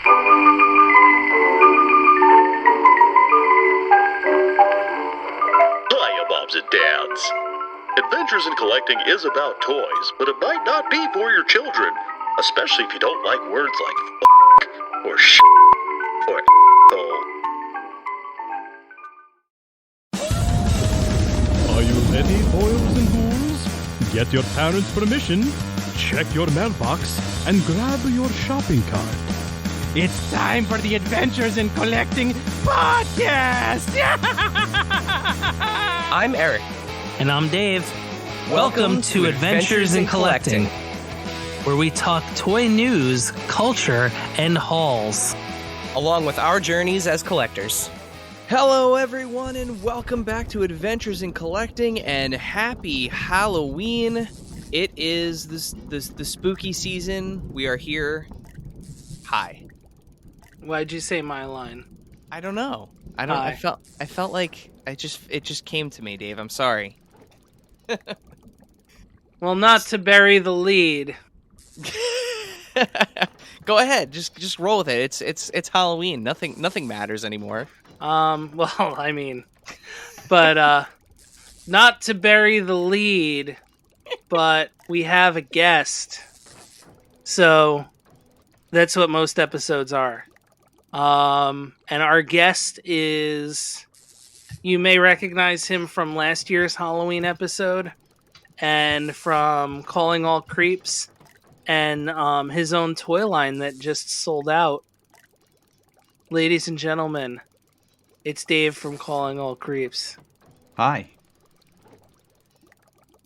Hiya, moms and dads. Adventures in Collecting is about toys, but it might not be for your children, especially if you don't like words like f*** or sh** or a**hole. Are you ready, boys and ghouls? Get your parents' permission, check your mailbox, and grab your shopping cart. It's time for the Adventures in Collecting podcast! I'm Erik. And I'm Dave. Welcome to Adventures in Collecting, where we talk toy news, culture, and hauls. Along with our journeys as collectors. Hello, everyone, and welcome back to Adventures in Collecting, and happy Halloween. It is the spooky season. We are here. Hi. Why'd you say my line? I don't know. I felt like it just came to me, Dave. I'm sorry. Well, not to bury the lead. Go ahead. Just roll with it. It's Halloween. Nothing matters anymore. Well, I mean, but not to bury the lead, but we have a guest. So that's what most episodes are. And our guest is, you may recognize him from last year's Halloween episode and from Calling All Creeps and his own toy line that just sold out. Ladies and gentlemen, it's Dave from Calling All Creeps. Hi.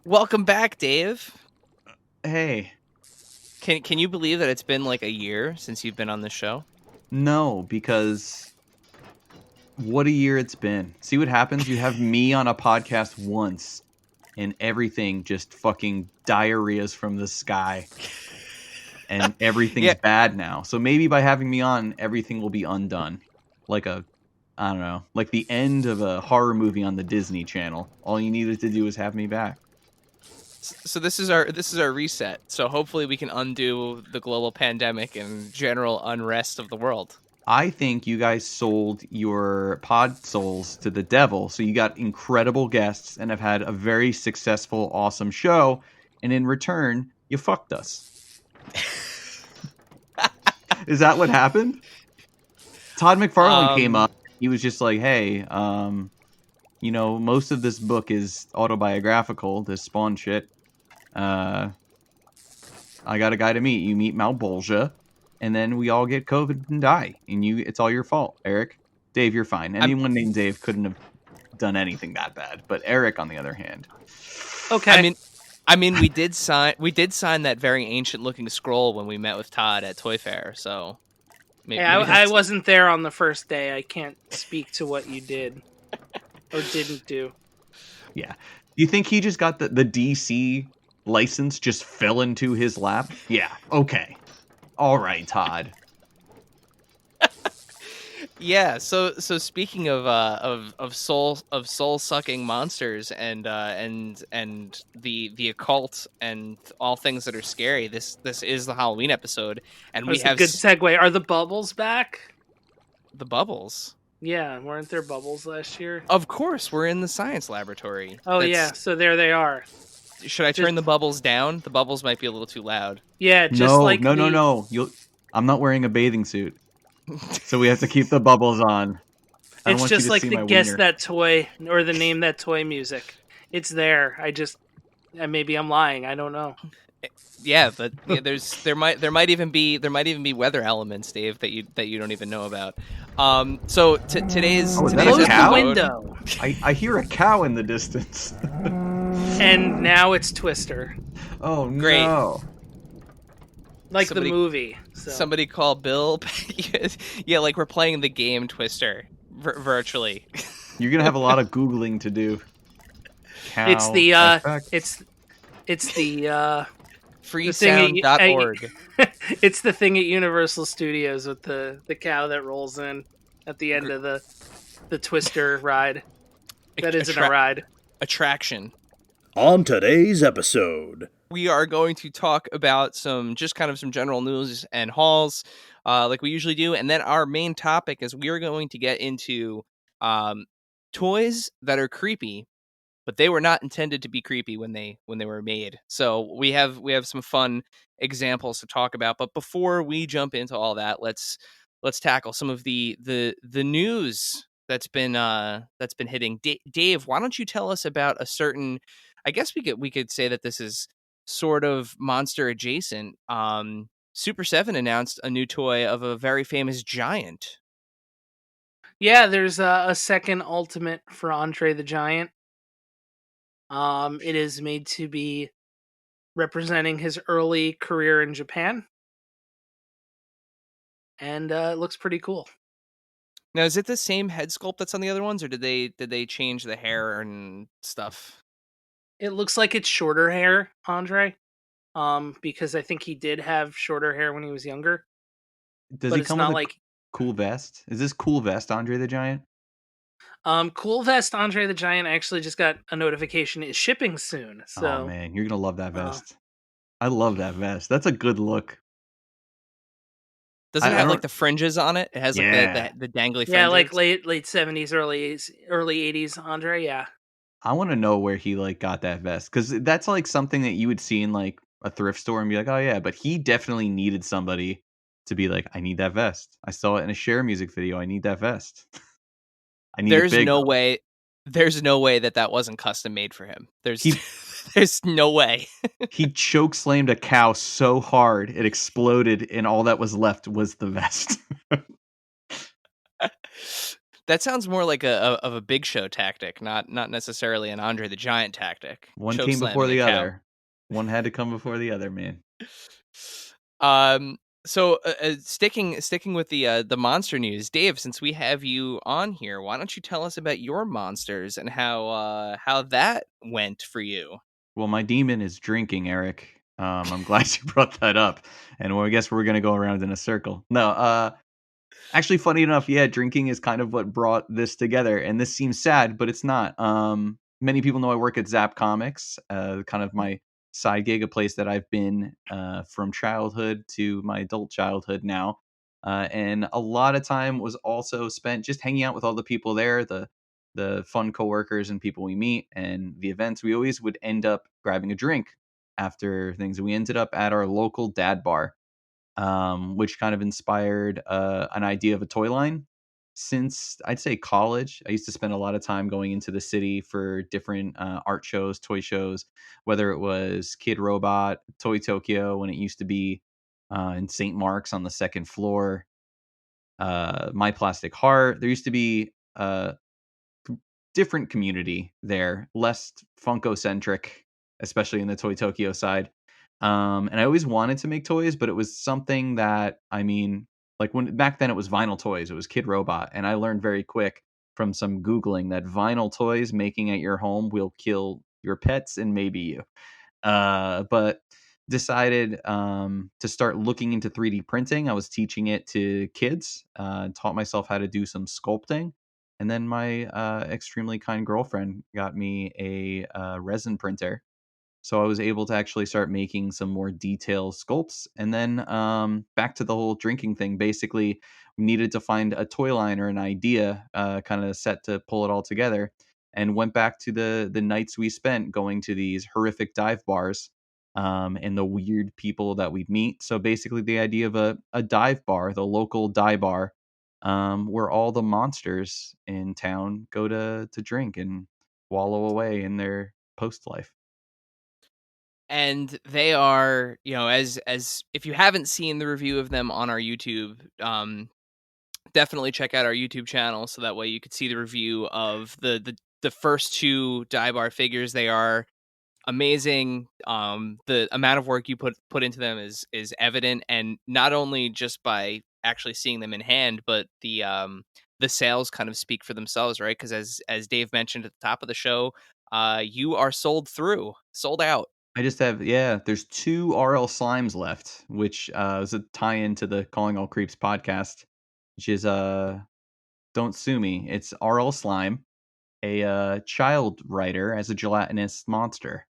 Welcome back, Dave. Hey. Can you believe that it's been like a year since you've been on the show? No, because what a year it's been. See what happens? You have me on a podcast once, and everything just fucking diarrheas from the sky. And everything's bad now. So maybe by having me on, everything will be undone. Like I don't know, like the end of a horror movie on the Disney Channel. All you needed to do was have me back. So this is our reset. So hopefully we can undo the global pandemic and general unrest of the world. I think you guys sold your pod souls to the devil. So you got incredible guests and have had a very successful, awesome show. And in return, you fucked us. Is that what happened? Todd McFarlane came up. He was just like, hey, most of this book is autobiographical, this Spawn shit. I got a guy to meet. You meet Malbolgia, and then we all get COVID and die. And it's all your fault, Erik. Dave, you're fine. Anyone named Dave couldn't have done anything that bad. But Erik, on the other hand. Okay. I mean, we did sign that very ancient-looking scroll when we met with Todd at Toy Fair. So, maybe I wasn't there on the first day. I can't speak to what you did or didn't do. Yeah. Do you think he just got the DC license just fell into his lap? Yeah. Okay. All right, Todd. Yeah. So speaking of soul sucking monsters and the occult and all things that are scary. This is the Halloween episode, and we have a good segue. Are the bubbles back? The bubbles. Yeah, weren't there bubbles last year? Of course, we're in the science laboratory. Oh, yeah, so there they are. Should I turn the bubbles down? The bubbles might be a little too loud. Yeah, just No. I'm not wearing a bathing suit, so we have to keep the bubbles on. It's just like the Guess That Toy, or the Name That Toy music. It's there. Maybe I'm lying. I don't know. Yeah, but there might even be weather elements, Dave, that you don't even know about. So today's close the window. I hear a cow in the distance. And now it's Twister. Oh Great. No! Like the movie. So. Somebody call Bill. Yeah, like we're playing the game Twister virtually. You're gonna have a lot of Googling to do. Cow it's the freesound.org. It's the thing at Universal Studios with the cow that rolls in at the end of the Twister ride. That isn't a ride. Attraction. On today's episode, we are going to talk about some general news and hauls. like we usually do. And then our main topic is we are going to get into toys that are creepy, but they were not intended to be creepy when they were made. So we have some fun examples to talk about. But before we jump into all that, let's tackle some of the news that's been hitting. Dave, why don't you tell us about a certain? I guess we could say that this is sort of monster adjacent. Super 7 announced a new toy of a very famous giant. Yeah, there's a second Ultimate for Andre the Giant. It is made to be representing his early career in Japan, and it looks pretty cool. Now, is it the same head sculpt that's on the other ones, or did they change the hair and stuff? It looks like it's shorter hair, Andre. Because I think he did have shorter hair when he was younger, Does but he it's come with not a like cool vest? Is this cool vest Andre the Giant? Cool Vest Andre the Giant actually just got a notification is shipping soon. Oh So man, you're gonna love that uh, vest. I love that vest. That's a good look. Doesn't it I have like don't. the fringes on it? It has like Yeah, the dangly yeah, like fringes. late 70s, early 80s Andre, yeah. I want to know where he like got that vest because that's like something that you would see in like a thrift store and be like, oh yeah. But he definitely needed somebody to be like, I need that vest. I saw it in a Cher music video. I need that vest. I need it There's big no though. way. There's no way that wasn't custom made for him. There's He there's no way. he choke slammed a cow so hard it exploded, and all that was left was the vest. That sounds more like of a Big Show tactic, not necessarily an Andre the Giant tactic. One Choke came before slamming a the cow. other. One had to come before the other, man. Um. So sticking with the monster news, Dave. Since we have you on here, why don't you tell us about your monsters and how that went for you? Well, my demon is drinking, Eric. I'm glad you brought that up. And well, I guess we're gonna go around in a circle. No, actually, funny enough, yeah, drinking is kind of what brought this together. And this seems sad, but it's not. Many people know I work at Zap Comics, kind of my side gig, a place that I've been from childhood to my adult childhood now. And a lot of time was also spent just hanging out with all the people there, the fun coworkers and people we meet, and the events. We always would end up grabbing a drink after things. We ended up at our local dad bar, which kind of inspired an idea of a toy line. Since I'd say college, I used to spend a lot of time going into the city for different art shows, toy shows, whether it was Kid Robot, Toy Tokyo, when it used to be in St. Mark's on the second floor, My Plastic Heart. There used to be different community there, less Funko centric, especially in the Toy Tokyo side. And I always wanted to make toys, but it was something that, I mean, like when back then it was vinyl toys, it was Kid Robot, and I learned very quick from some googling that vinyl toys making at your home will kill your pets and maybe you. But decided to start looking into 3D printing. I was teaching it to kids, taught myself how to do some sculpting. And then my extremely kind girlfriend got me a resin printer. So I was able to actually start making some more detailed sculpts. And then back to the whole drinking thing. Basically, we needed to find a toy line or an idea kind of set to pull it all together. And went back to the nights we spent going to these horrific dive bars and the weird people that we'd meet. So basically, the idea of a dive bar, the local dive bar, where all the monsters in town go to drink and wallow away in their post life. And they are, as if you haven't seen the review of them on our YouTube, definitely check out our YouTube channel so that way you could see the review of the first two dye bar figures. They are amazing. The amount of work you put into them is evident, and not only just by actually seeing them in hand, but the sales kind of speak for themselves, right? Because as Dave mentioned at the top of the show, you are sold out. I just have, yeah, there's 2 RL Slimes left, which is a tie-in to the Calling All Creeps podcast, which is Don't Sue Me. It's RL Slime, a child writer as a gelatinous monster.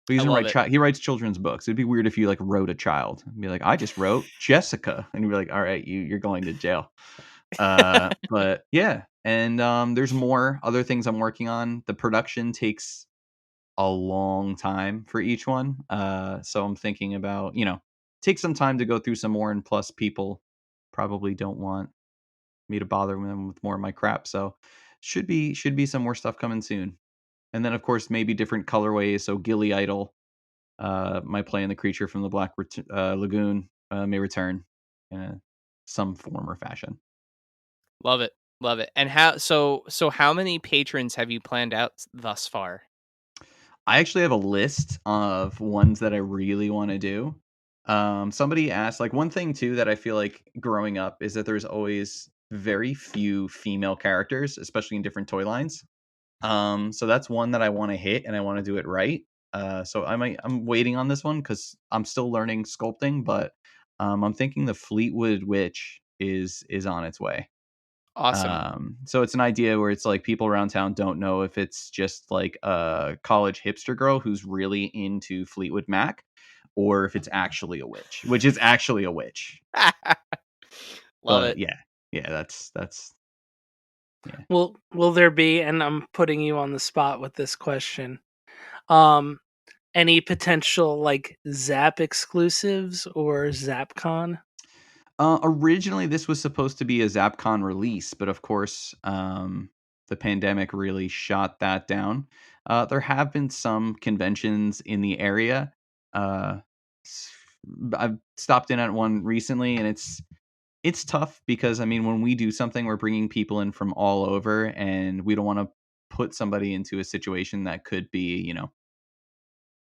But he I doesn't love write. it. He writes children's books. It'd be weird if you like wrote a child and be like, I just wrote Jessica, and you'd be like, all right, you're going to jail. But yeah, and there's more other things I'm working on. The production takes a long time for each one. So I'm thinking about, take some time to go through some more, and plus people probably don't want me to bother them with more of my crap. So should be some more stuff coming soon. And then of course maybe different colorways. So Gilly Idol, my play in the creature from the Lagoon, may return in some form or fashion. Love it. Love it. And how many patrons have you planned out thus far? I actually have a list of ones that I really want to do. Somebody asked, like, one thing too that I feel like growing up is that there's always very few female characters, especially in different toy lines. So that's one that I want to hit, and I want to do it right. So I'm waiting on this one because I'm still learning sculpting, but I'm thinking the Fleetwood Witch is on its way. Awesome. So it's an idea where it's like people around town don't know if it's just like a college hipster girl who's really into Fleetwood Mac, or if it's actually a witch, which is actually a witch. Love But it. yeah, that's yeah. Will there be, and I'm putting you on the spot with this question, um, any potential like Zap exclusives or ZapCon? Originally, this was supposed to be a ZapCon release, but of course, the pandemic really shot that down. There have been some conventions in the area. Uh, s- I've stopped in at one recently, and it's tough because I mean, when we do something, we're bringing people in from all over, and we don't want to put somebody into a situation that could be,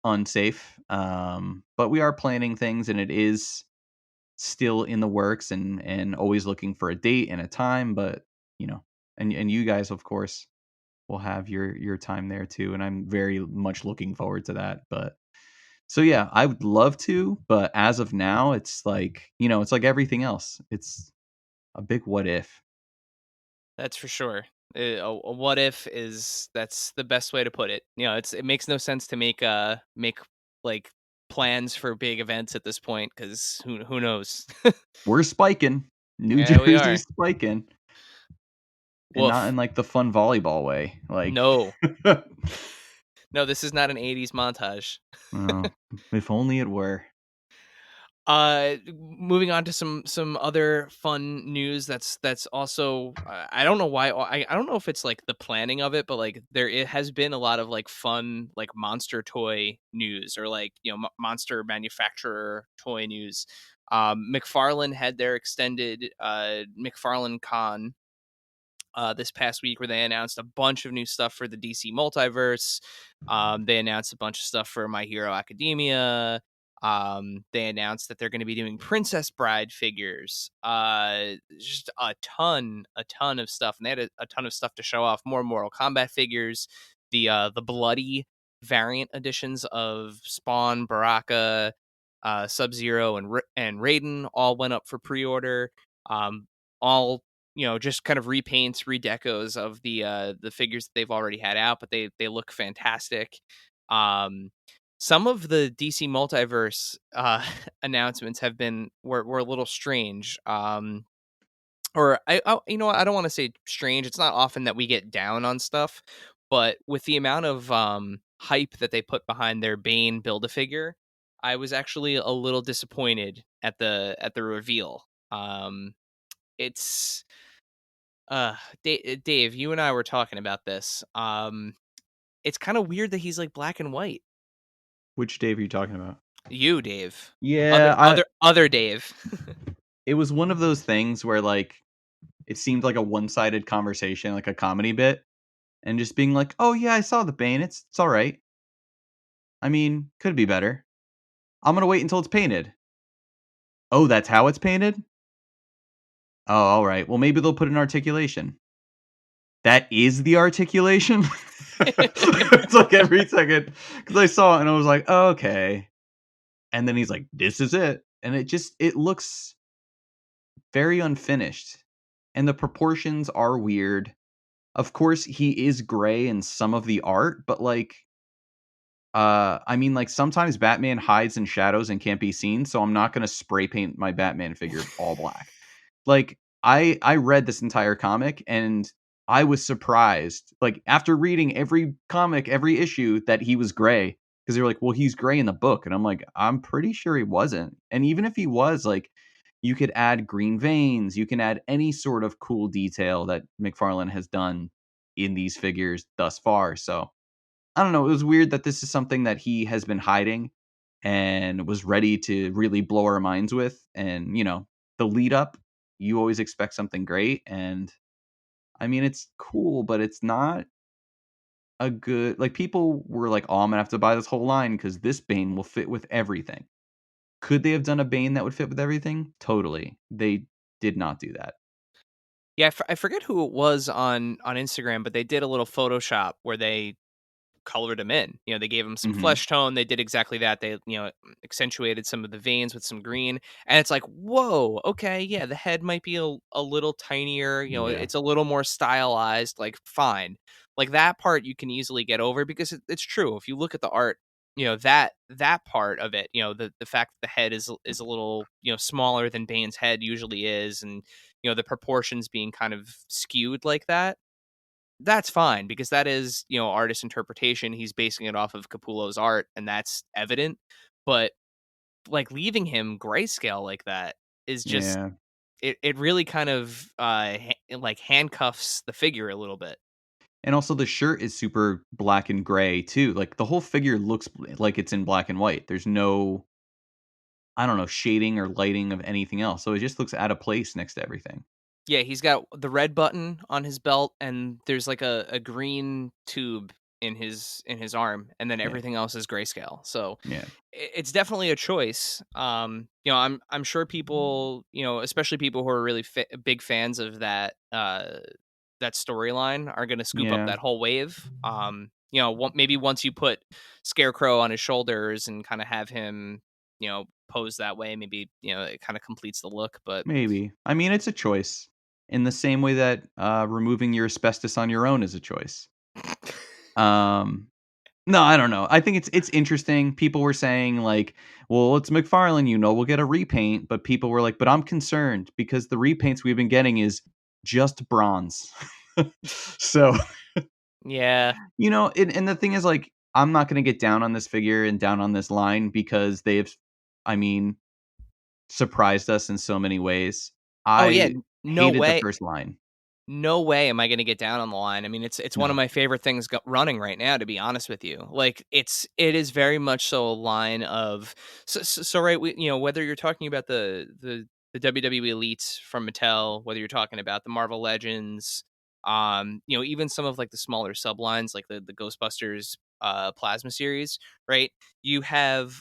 unsafe. But we are planning things, and it is still in the works, and always looking for a date and a time, but and you guys of course will have your time there too, and I'm very much looking forward to that. But so yeah, I would love to, but as of now it's like, it's like everything else. It's a big what if. That's for sure. A what if is that's the best way to put it. It makes no sense to make like plans for big events at this point because who knows? We're spiking. New Yeah, we Jersey's are. spiking, and not Woof. in like the fun volleyball way, like No, no, this is not an '80s montage. oh, if only it were. Moving on to some other fun news. That's also I don't know why I don't know if it's like the planning of it, but like there it has been a lot of like fun like monster toy news or like monster manufacturer toy news. McFarlane had their extended McFarlane Con this past week where they announced a bunch of new stuff for the DC multiverse. They announced a bunch of stuff for My Hero Academia. They announced that they're going to be doing Princess Bride figures. Just a ton of stuff, and they had a ton of stuff to show off. More Mortal Kombat figures, the bloody variant editions of Spawn, Baraka, Sub Zero, and Raiden all went up for pre-order. All just kind of repaints, redecos of the figures that they've already had out, but they look fantastic. Some of the DC multiverse announcements were a little strange. Or I don't want to say strange. It's not often that we get down on stuff, but with the amount of hype that they put behind their Bane Build-A-Figure, I was actually a little disappointed at the reveal. It's Dave, you and I were talking about this. It's kind of weird that he's like black and white. Which Dave are you talking about? You, Dave. Yeah, Other Dave. it was one of those things where like it seemed like a one-sided conversation, like a comedy bit, and just being like, "Oh yeah, I saw the Bane. It's all right. I mean, could be better. I'm gonna wait until it's painted. Oh, that's how it's painted. Oh, all right. Well, maybe they'll put an articulation. That is the articulation. It's like every second because I saw it and I was like, oh, okay. And then he's like, "This is it," and it looks very unfinished, and the proportions are weird. Of course, he is gray in some of the art, but like I mean, like, sometimes Batman hides in shadows and can't be seen, so I'm not gonna spray paint my Batman figure all black. Like, I read this entire comic, and I was surprised, like, after reading every comic, every issue, that he was gray, because they were like, "Well, he's gray in the book," and I'm like, "I'm pretty sure he wasn't." And even if he was, like, you could add green veins, you can add any sort of cool detail that McFarlane has done in these figures thus far, so I don't know, it was weird that this is something that he has been hiding and was ready to really blow our minds with, and, the lead up, you always expect something great, and, I mean, it's cool, but it's not a good like, people were like, "Oh, I'm gonna have to buy this whole line because this Bane will fit with everything." Could they have done a Bane that would fit with everything? Totally. They did not do that. Yeah, I forget who it was on Instagram, but they did a little Photoshop where they colored him in. They gave him some Mhm. flesh tone. They did exactly that. They, accentuated some of the veins with some green. And it's like, whoa, okay, yeah, the head might be a little tinier. Yeah. It's a little more stylized. Like, fine. Like that part you can easily get over because it's true. If you look at the art, that part of it, the fact that the head is a little smaller than Bane's head usually is, and the proportions being kind of skewed like that, that's fine because that is, artist interpretation. He's basing it off of Capullo's art, and that's evident. But like leaving him grayscale like that is just Yeah. it really kind of like handcuffs the figure a little bit. And also the shirt is super black and gray too. Like, the whole figure looks like it's in black and white. There's no, I don't know, shading or lighting of anything else. So it just looks out of place next to everything. Yeah, he's got the red button on his belt, and there's like a green tube in his arm, and then Yeah. everything else is grayscale. So Yeah. it's definitely a choice. I'm sure people, especially people who are really big fans of that storyline are going to scoop up Yeah. that whole wave. Maybe once you put Scarecrow on his shoulders and kind of have him, pose that way, maybe it kind of completes the look. But Maybe. I mean, it's a choice. In the same way that removing your asbestos on your own is a choice. Um no, I don't know. I think it's interesting. People were saying like, "Well, it's McFarlane, we'll get a repaint," but people were like, "But I'm concerned because the repaints we've been getting is just bronze." So, yeah, and the thing is, like, I'm not gonna get down on this figure and down on this line because they've, I mean, surprised us in so many ways. oh yeah, I no hated the way. first line. No way am I gonna get down on the line. I mean, it's one of No. my favorite things running right now, to be honest with you. Like, it is very much so a line of so right. Whether you're talking about the WWE elites from Mattel, whether you're talking about the Marvel Legends, even some of like the smaller sublines like the Ghostbusters plasma series, right? You have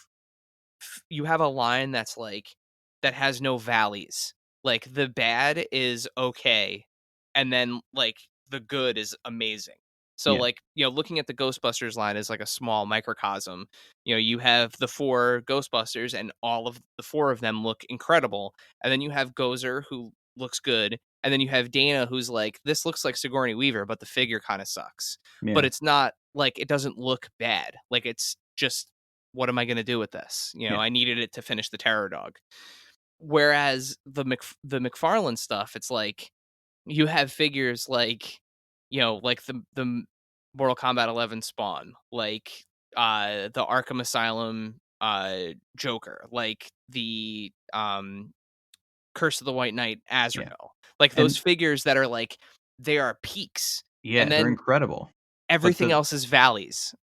you have a line that's like that has no valleys. Like the bad is okay, and then like the good is amazing. So Yeah. like, looking at the Ghostbusters line is like a small microcosm. You have the four Ghostbusters and all of the four of them look incredible. And then you have Gozer who looks good. And then you have Dana who's like, this looks like Sigourney Weaver, but the figure kind of sucks. But Yeah. it's not like it doesn't look bad. Like it's just what am I going to do with this? Yeah. I needed it to finish the Terror Dog. Whereas the McFarlane stuff, it's like you have figures like like the Mortal Kombat 11 Spawn, like the Arkham Asylum Joker, like the Curse of the White Knight Yeah. Azrael, like those And figures that are like they are peaks, and yeah, they're then incredible. But everything the else is valleys.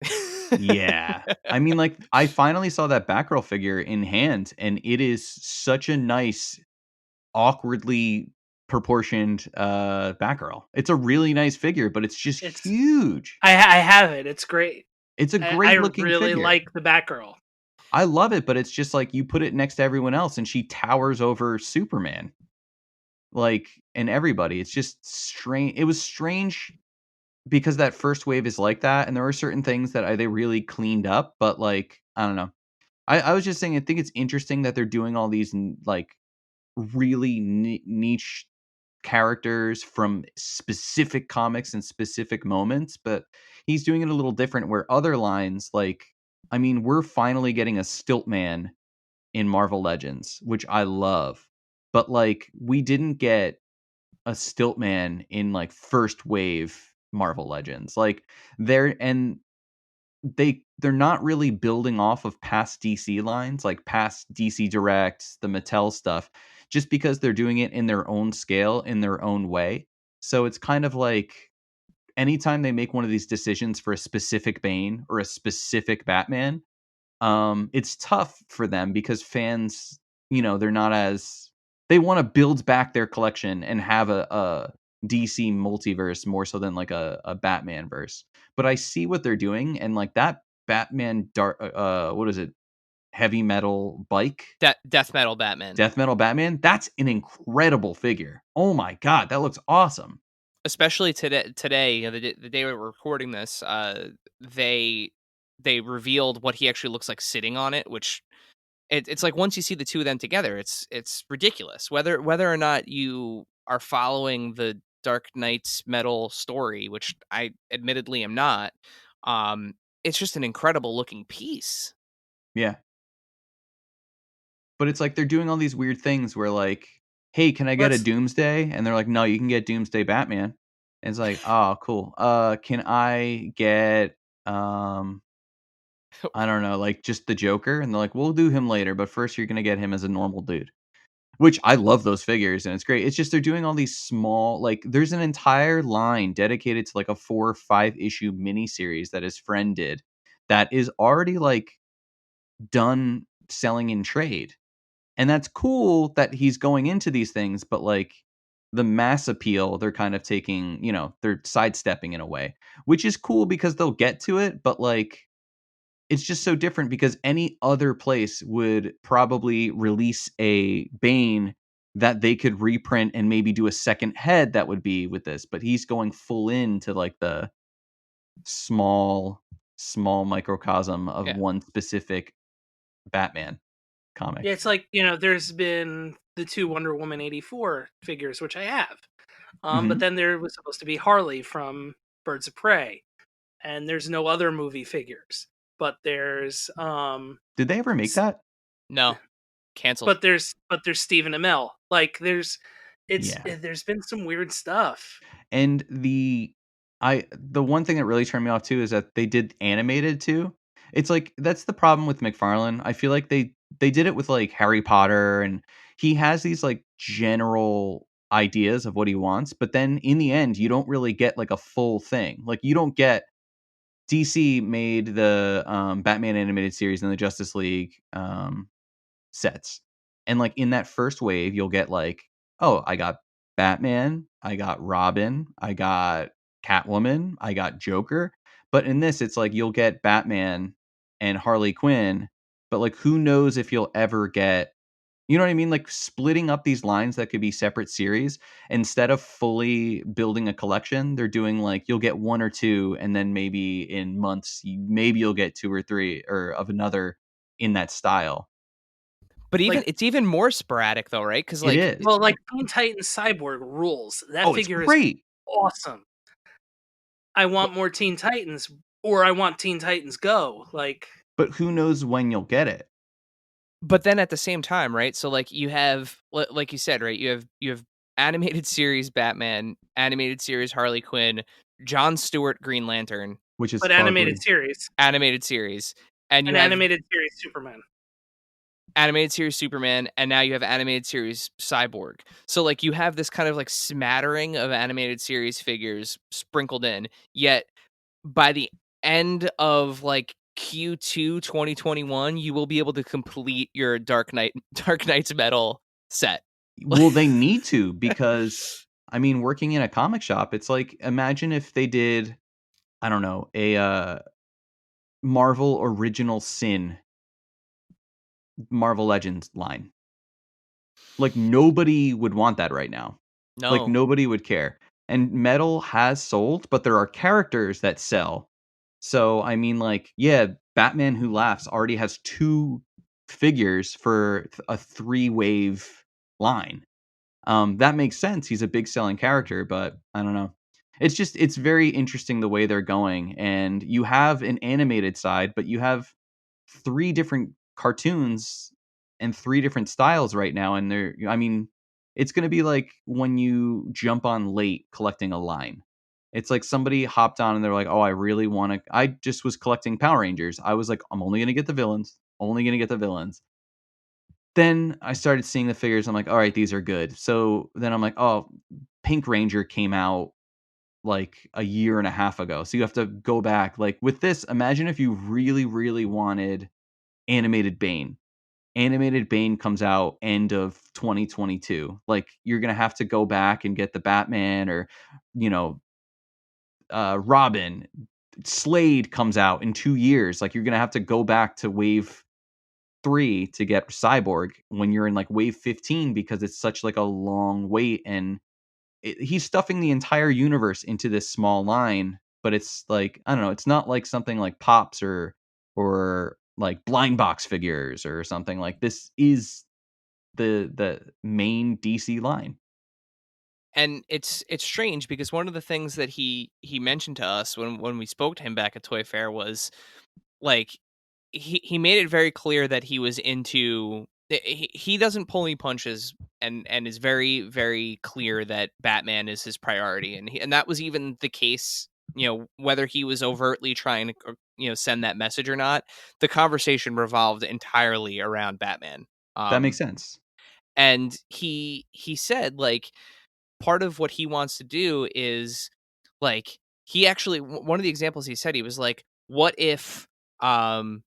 Yeah. I mean, like, I finally saw that Batgirl figure in hand, and it is such a nice, awkwardly proportioned, Batgirl. It's a really nice figure, but it's just It's huge. I have it. It's great. It's a I great looking really figure. like the Batgirl. I love it, but it's just like you put it next to everyone else, and she towers over Superman, like, and everybody. It's just strange. It was strange because that first wave is like that, and there are certain things that they really cleaned up, but, like, I don't know. I was just saying, I think it's interesting that they're doing all these like really niche characters from specific comics and specific moments, but he's doing it a little different. Where other lines, like I mean, we're finally getting a Stiltman in Marvel Legends, which I love. But like, we didn't get a Stiltman in like first wave Marvel Legends. Like, they're not really building off of past DC lines, like past DC Directs, the Mattel stuff, just because they're doing it in their own scale, in their own way. So it's kind of like anytime they make one of these decisions for a specific Bane or a specific Batman, it's tough for them because fans, they're not as they want to build back their collection and have a DC multiverse more so than like a Batman verse. But I see what they're doing, and like that Batman dark, what is it? Heavy metal bike, Death Metal Batman. death metal Batman. That's an incredible figure. Oh my god, that looks awesome. Especially today, the day we're recording this, they revealed what he actually looks like sitting on it, which it's like once you see the two of them together, it's ridiculous. Whether or not you are following the Dark Knight's metal story, which I admittedly am not, um, it's just an incredible looking piece. Yeah. But it's like they're doing all these weird things where like, "Hey, can I get a Let's Doomsday?" And they're like, "No, you can get Doomsday Batman." And it's like, "Oh, cool. Can I get I don't know, like just the Joker?" And they're like, "We'll do him later, but first you're gonna get him as a normal dude." Which I love those figures and it's great. It's just they're doing all these small like there's an entire line dedicated to like a 4 or 5 issue miniseries that his friend did that is already like done selling in trade. And that's cool that he's going into these things, but like the mass appeal, they're kind of taking, they're sidestepping in a way, which is cool because they'll get to it, but like it's just so different because any other place would probably release a Bane that they could reprint and maybe do a second head that would be with this, but he's going full into like the small microcosm of Yeah. one specific Batman Yeah, comic. it's like, there's been the two Wonder Woman 84 figures, which I have. But Mhm. then there was supposed to be Harley from Birds of Prey, and there's no other movie figures. But there's Did they ever make s- that? No, canceled. but there's Stephen Amell. Like Yeah. there's been some weird stuff. And the one thing that really turned me off too is that they did animated too. It's like that's the problem with McFarlane. I feel like they did it with like Harry Potter and he has these like general ideas of what he wants, but then in the end you don't really get like a full thing. Like you don't get DC made the Batman animated series and the Justice League sets. And like in that first wave, you'll get like, oh, I got Batman, I got Robin, I got Catwoman, I got Joker. But in this, it's like you'll get Batman and Harley Quinn, but like who knows if you'll ever get, you know what I mean? Like splitting up these lines that could be separate series instead of fully building a collection, they're doing like you'll get one or two, and then maybe in months, maybe you'll get two or three or of another in that style. But Like, it's even more sporadic though, right? Because It like is. well, like Teen Titans Cyborg rules. That Oh, it's figure is great. awesome. I want more Teen Titans, or I want Teen Titans Go. Like, But who knows when you'll get it? but then at the same time, right? So like you have like you said, right? You have animated series Batman, animated series Harley Quinn, John Stewart Green Lantern, Which is but animated ugly. series, animated series, and you an have animated series Superman. animated series Superman, and now you have animated series Cyborg. So like you have this kind of like smattering of animated series figures sprinkled in. Yet by the end of like Q2 2021, you will be able to complete your Dark Knight's Metal set. Well, they need to because I mean, working in a comic shop, it's like imagine if they did, I don't know, a Marvel Original Sin Marvel Legends line. Like nobody would want that right now. Like No. nobody would care. And metal has sold, but there are characters that sell. So I mean, like, yeah, Batman Who Laughs already has 2 figures for a 3-wave line. That makes sense. He's a big selling character, but I don't know. It's very interesting the way they're going, and you have an animated side, but you have 3 different cartoons and 3 different styles right now, and it's going to be like when you jump on late collecting a line. It's like somebody hopped on and they're like, "Oh, I just was collecting Power Rangers. I was like, I'm only going to get the villains, only going to get the villains." Then I started seeing the figures. I'm like, "All right, these are good." So then I'm like, "Oh, Pink Ranger came out like a year and a half ago." So you have to go back. Like with this, imagine if you really, really wanted animated Bane. Animated Bane comes out end of 2022. Like you're gonna have to go back and get the Batman or, you know, Robin. Slade comes out in 2 years. Like you're gonna have to go back to wave 3 to get Cyborg when you're in like wave 15 because it's such like a long wait, and he's stuffing the entire universe into this small line. But it's like, I don't know, it's not like something like Pops or like blind box figures or something. Like this is the main DC line. And it's strange because one of the things that he mentioned to us when we spoke to him back at Toy Fair was like he made it very clear that he was into he doesn't pull any punches, and is very, very clear that Batman is his priority, and that was even the case, whether he was overtly trying to send that message or not. The conversation revolved entirely around Batman. That makes um sense. and he said, like, part of what he wants to do is, like, he actually one of the examples he said, he was like, what if, and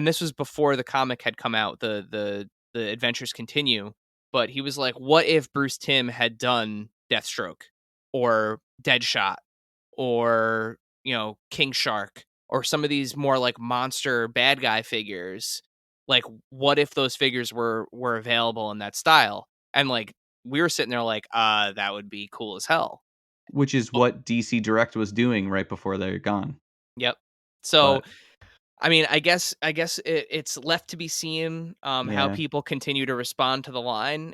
this was before the comic had come out, the adventures continue, but he was like, what if Bruce Timm had done Deathstroke or Deadshot or, King Shark or some of these more like monster bad guy figures? Like, what if those figures were available in that style? And, like, we were sitting there like, that would be cool as hell. Which is But what DC Direct was doing right before they're gone. yep. So, But I mean, I guess it's left to be seen, how yeah, people continue to respond to the line.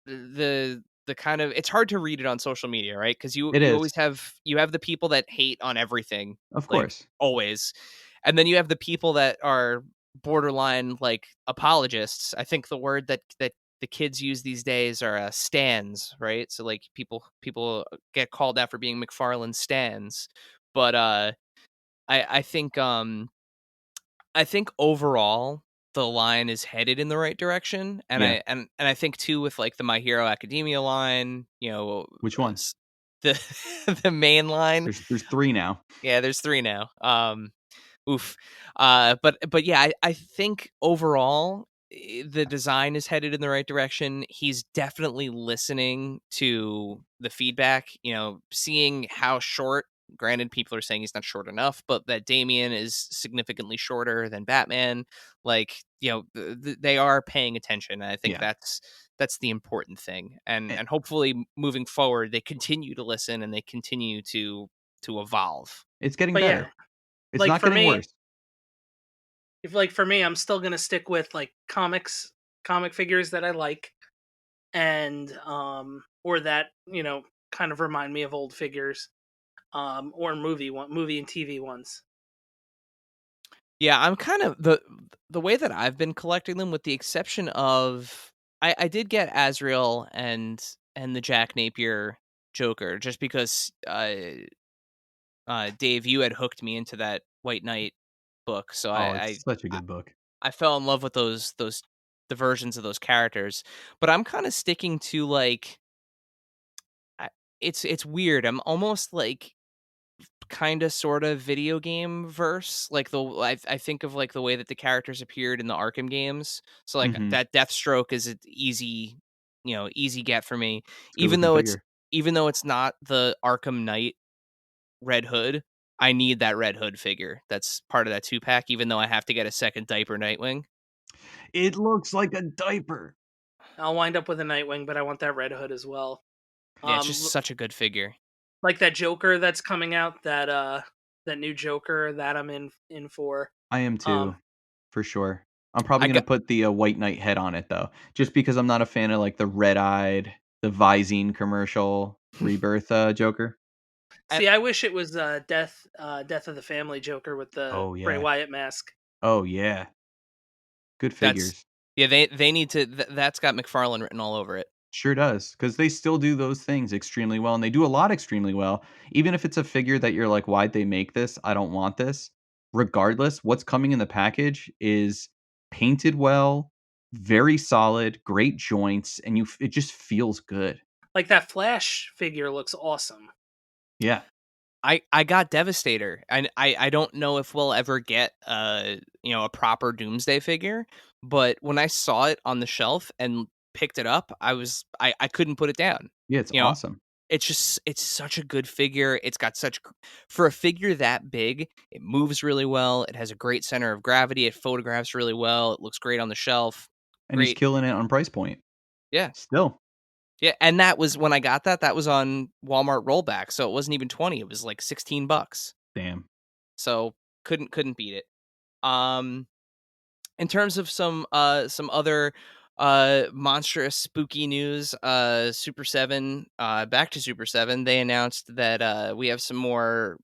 The kind of, it's hard to read it on social media, right? Because you it you is. always have the people that hate on everything, Of like, course. always, and then you have the people that are borderline like apologists. I think the word that the kids use these days are stans, right? So like people get called out for being McFarlane stans, but I think I think overall the line is headed in the right direction, and Yeah. I think too with like the My Hero Academia line, Which one? the the main line. There's 3 now. Yeah, there's 3 now. Oof. But yeah, I think overall the design is headed in the right direction. He's definitely listening to the feedback, seeing how short, granted people are saying he's not short enough, but that Damian is significantly shorter than Batman. Like, they are paying attention. And I think Yeah. that's the important thing. And Eh, and hopefully moving forward they continue to listen and they continue to evolve. it's getting But yeah, better. It's like not for getting me, worse. if like for me, I'm still gonna stick with like comic figures that I like, and or that kind of remind me of old figures, or movie and TV ones. Yeah, I'm kind of the way that I've been collecting them, with the exception of I did get Azrael and the Jack Napier Joker, just because Dave, you had hooked me into that White Knight book, so Oh, I it's such a I, good book. I fell in love with those the versions of those characters. But I'm kind of sticking to, like, I, it's weird. I'm almost like kind of sort of video game verse, like I think of like the way that the characters appeared in the Arkham games. So like Mhm. that Deathstroke is an easy, easy get for me, It's a good even looking though it's figure. even though it's not the Arkham Knight Red Hood. I need that Red Hood figure. That's part of that 2-pack, even though I have to get a second diaper Nightwing. It looks like a diaper. I'll wind up with a Nightwing, but I want that Red Hood as well. Yeah, it's just L- such a good figure. like that Joker that's coming out, that new Joker that I'm in for. I am Um, too, for sure. I'm probably I gonna got put the, White Knight head on it, though, just because I'm not a fan of, like, the red-eyed, the Visine commercial Rebirth, Joker. I, See, I wish it was Death of the Family Joker with the Oh, Bray yeah. Wyatt mask. Oh yeah, good That's figures. yeah. They need to. That's got McFarlane written all over it. Sure does, because they still do those things extremely well, and they do a lot extremely well. Even if it's a figure that you're like, "Why'd they make this? I don't want this." Regardless, what's coming in the package is painted well, very solid, great joints, and it just feels good. Like that Flash figure looks awesome. Yeah. I got Devastator, and I don't know if we'll ever get a proper Doomsday figure, but when I saw it on the shelf and picked it up, I couldn't put it down. Yeah, it's You know, awesome. it's such a good figure. It's got for a figure that big, it moves really well. It has a great center of gravity. It photographs really well. It looks great on the shelf. And he's Great. killing it on price point. Yeah. Still. Yeah, and that was when I got that was on Walmart rollback, so it wasn't even 20, it was like $16. Damn. So couldn't beat it. Um in terms of some other monstrous spooky news, Super 7, back to Super 7, they announced that we have some more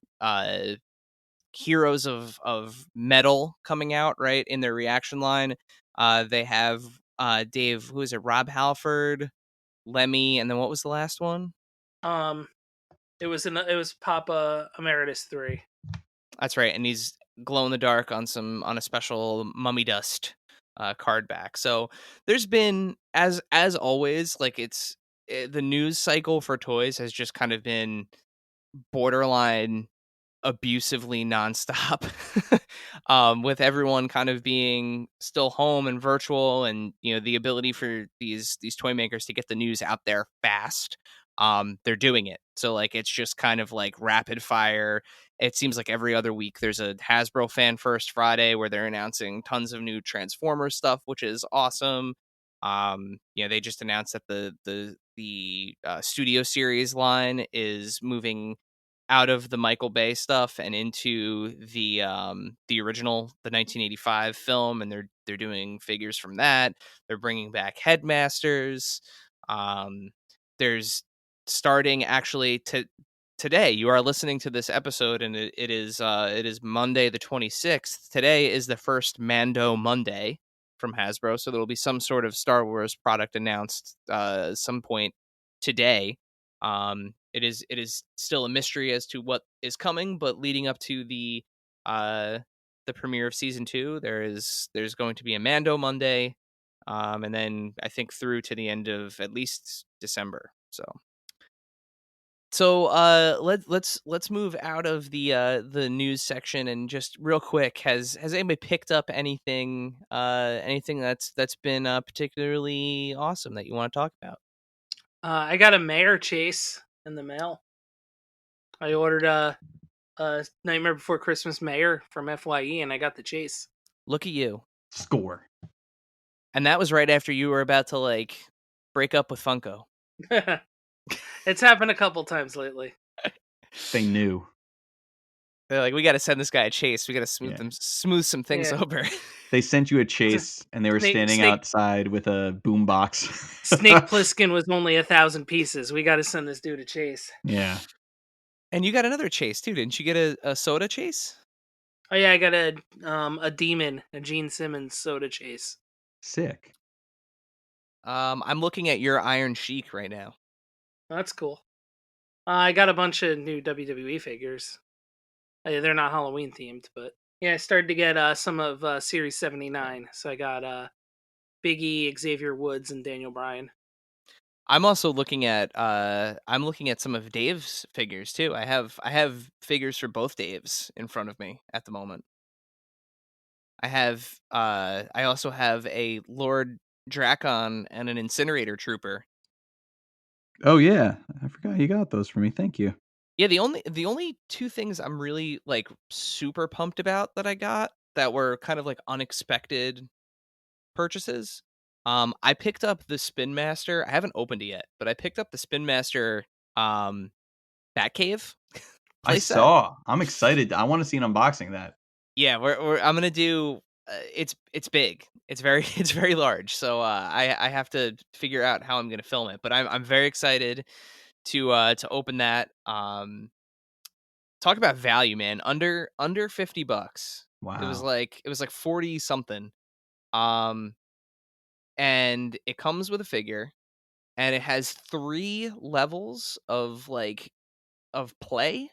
heroes of metal coming out, right, in their reaction line. They have Dave, who is it, Rob Halford, Lemmy, and then what was the last one? Um, it was Papa Emeritus 3. That's right, and he's glow in the dark on a special mummy dust card back. So there's been, as always, like the news cycle for toys has just kind of been borderline abusively nonstop. With everyone kind of being still home and virtual, and the ability for these toy makers to get the news out there fast. They're doing it, so like it's just kind of like rapid fire. It seems like every other week there's a Hasbro Fan First Friday where they're announcing tons of new Transformers stuff, which is awesome. They just announced that the Studio Series line is moving out of the Michael Bay stuff and into the original, the 1985 film, and they're doing figures from that. They're bringing back Headmasters. Um, there's starting actually today. You are listening to this episode, and it is Monday the 26th. Today is the first Mando Monday from Hasbro, so there will be some sort of Star Wars product announced some point today. It is still a mystery as to what is coming, but leading up to the premiere of season 2, there's going to be a Mando Monday, and then I think through to the end of at least December. So let's move out of the news section, and just real quick, has anybody picked up anything that's been particularly awesome that you want to talk about? I got a Mayor Chase in the mail. I ordered a Nightmare Before Christmas Mayor from FYE, and I got the Chase. Look at you. Score. And that was right after you were about to like break up with Funko. It's happened a couple times lately. They knew. They're like, we got to send this guy a chase. We got to smooth some things Yeah. over. They sent you a chase, and they were standing outside with a boombox. Snake Plissken was only 1,000 pieces. We got to send this dude a Chase. Yeah. And you got another chase too, didn't you get a soda chase? Oh yeah, I got a demon, a Gene Simmons soda Chase. Sick. I'm looking at your Iron Sheik right now. That's cool. I got a bunch of new WWE figures. They're not Halloween themed, but yeah, I started to get some of Series 79. So I got Big E, Xavier Woods, and Daniel Bryan. I'm also looking at some of Dave's figures too. I have figures for both Daves in front of me at the moment. I also have a Lord Drakon and an Incinerator Trooper. Oh yeah, I forgot you got those for me. Thank you. Yeah, the only two things I'm really like super pumped about that I got that were kind of like unexpected purchases. I picked up the Spin Master. I haven't opened it yet, but I picked up the Spin Master Batcave I playset. saw. I'm excited. I want to see an unboxing of that. Yeah, I'm gonna do. It's big. It's very large. So I have to figure out how I'm gonna film it. But I'm very excited to open that. Talk about value, man. Under $50. Wow. It was like 40 something. And it comes with a figure, and it has 3 levels of play,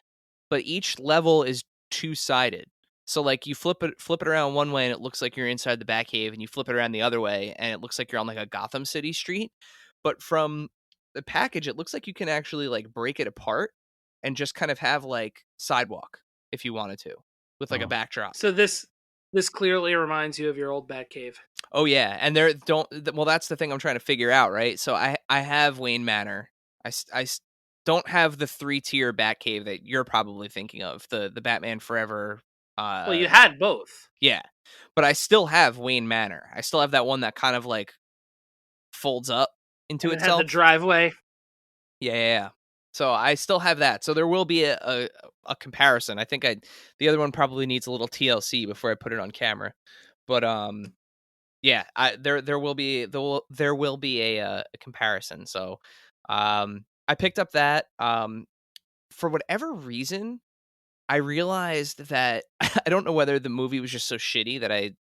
but each level is two-sided. So like you flip it around one way and it looks like you're inside the Batcave, and you flip it around the other way and it looks like you're on like a Gotham City street. But from the package, it looks like you can actually like break it apart and just kind of have like sidewalk if you wanted to, with like a Oh. backdrop. So this clearly reminds you of your old Batcave. Oh yeah, and well, that's the thing I'm trying to figure out, right? So I have Wayne Manor. Don't have the 3-tier Batcave that you're probably thinking of, the Batman Forever. Well, you had both. Yeah, but I still have Wayne Manor. I still have that one that kind of like folds up into And it had the itself. driveway. Yeah. So I still have that. So there will be a comparison. I think the other one probably needs a little TLC before I put it on camera. But yeah, there will be a comparison. So I picked up that for whatever reason. I realized that I don't know whether the movie was just so shitty that I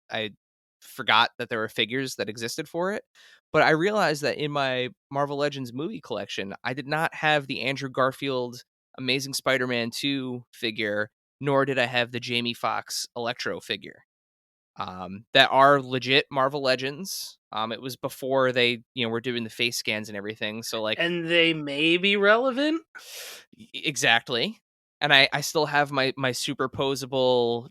forgot that there were figures that existed for it, but I realized that in my Marvel Legends movie collection, I did not have the Andrew Garfield Amazing Spider-Man 2 figure, nor did I have the Jamie Foxx Electro figure. That are legit Marvel Legends. It was before they, were doing the face scans and everything. So like, And they may be relevant. exactly. And I still have my superposable,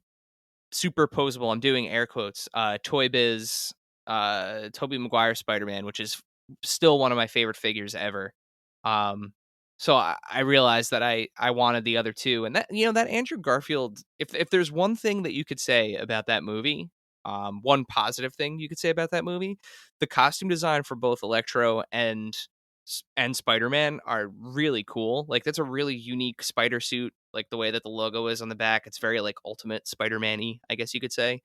I'm doing air quotes, Toy Biz, Tobey Maguire Spider-Man, which is still one of my favorite figures ever. So I realized that I wanted the other two, and that, that Andrew Garfield, if there's one thing that you could say about that movie, one positive thing you could say about that movie, the costume design for both Electro and Spider-Man are really cool. Like, that's a really unique spider suit, like the way that the logo is on the back. It's very like Ultimate Spider-Man-y, I guess you could say.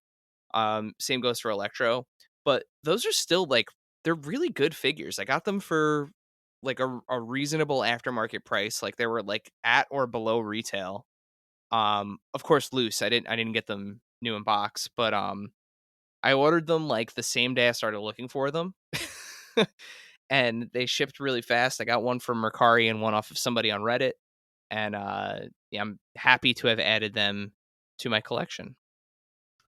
Same goes for Electro, but those are still like, they're really good figures. I got them for like a reasonable aftermarket price. Like, they were like at or below retail. Of course loose. I didn't get them new in box, but I ordered them like the same day I started looking for them. And they shipped really fast. I got one from Mercari and one off of somebody on Reddit. And yeah, I'm happy to have added them to my collection.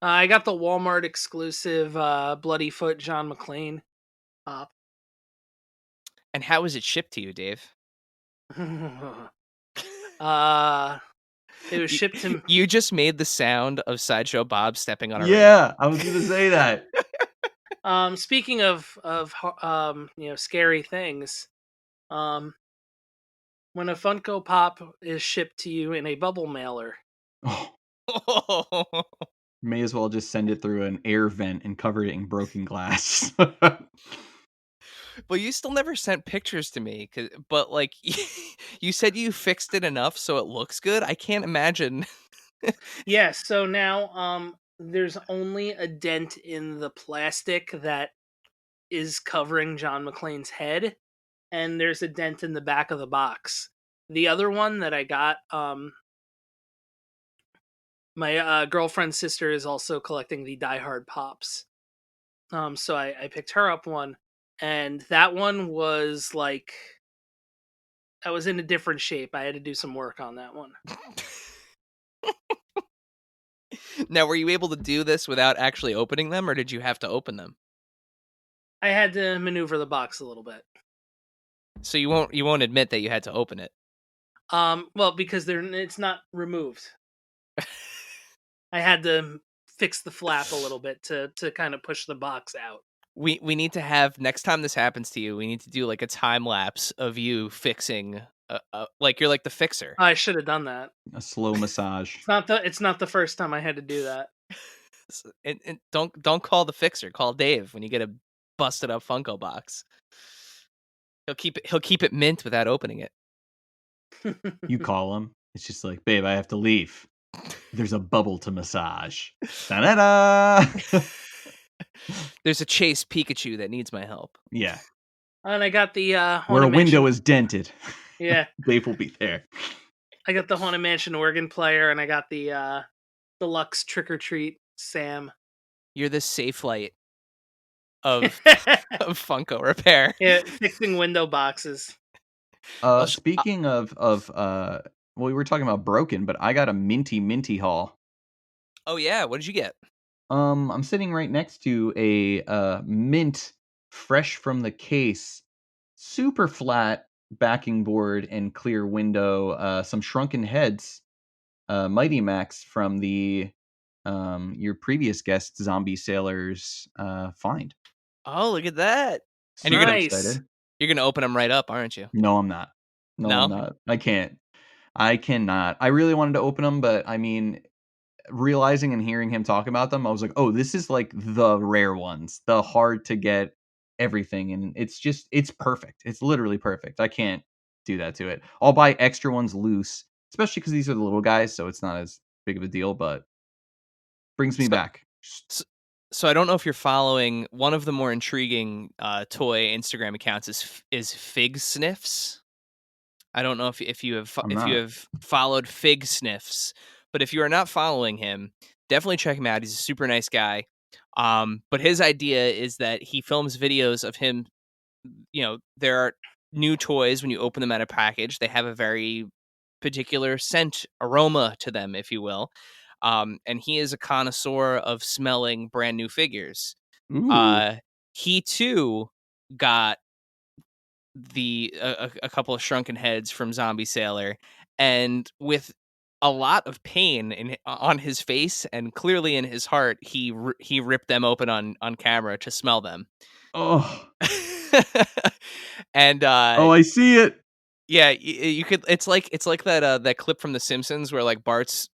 I got the Walmart exclusive Bloody Foot John McClane pop. And how was it shipped to you, Dave? It was shipped to. You just made the sound of Sideshow Bob stepping on a ring. Yeah, I was gonna say that. Speaking of scary things, when a Funko Pop is shipped to you in a bubble mailer, May as well just send it through an air vent and cover it in broken glass. Well, you still never sent pictures to me, but like you said you fixed it enough so it looks good. I can't imagine. Yeah, so now there's only a dent in the plastic that is covering John McClane's head, and there's a dent in the back of the box. The other one that I got, my girlfriend's sister is also collecting the Die Hard Pops. So I picked her up one, and that one was like, I was in a different shape. I had to do some work on that one. Now, were you able to do this without actually opening them, or did you have to open them? I had to maneuver the box a little bit. So you won't admit that you had to open it. Well, because it's not removed. I had to fix the flap a little bit to kind of push the box out. We need to have, next time this happens to you, we need to do like a time lapse of you fixing, like you're like the fixer. I should have done that. A slow massage. It's not the first time I had to do that. And don't call the fixer. Call Dave when you get a busted up Funko box. He'll keep it mint without opening it. You call him. It's just like, babe, I have to leave. There's a bubble to massage. Da-da-da! There's a Chase Pikachu that needs my help. Yeah. And I got the where a window is dented. Yeah. Dave will be there. I got the Haunted Mansion organ player, and I got the deluxe Trick or Treat Sam. You're the safe light of of Funko repair. Yeah, fixing window boxes. Speaking of well, we were talking about broken, but I got a minty haul. Oh yeah, what did you get? I'm sitting right next to a mint, fresh from the case, super flat backing board and clear window. Some shrunken heads, Mighty Max from the your previous guest, Zombie Sailors find. Oh, look at that! And Super Nice. excited. you're gonna open them right up, aren't you? No, I'm not. No, No? I'm not. I can't. I cannot. I really wanted to open them, but I mean, realizing and hearing him talk about them, I was like, "Oh, this is like the rare ones, the hard to get everything." And it's perfect. It's literally perfect. I can't do that to it. I'll buy extra ones loose, especially because these are the little guys, so it's not as big of a deal. But brings me So, back. so I don't know if you're following one of the more intriguing toy Instagram accounts is Fig Sniffs. I don't know if you have I'm not. followed Fig Sniffs, but if you are not following him, definitely check him out. He's a super nice guy. But his idea is that he films videos of him. There are new toys when you open them out of package. They have a very particular scent aroma to them, if you will. And he is a connoisseur of smelling brand new figures. Ooh. He too got a couple of shrunken heads from Zombie Sailor, and with a lot of pain on his face and clearly in his heart, he ripped them open on camera to smell them. Oh. And Oh, I see it. yeah, you could. It's like that clip from The Simpsons where like Bart's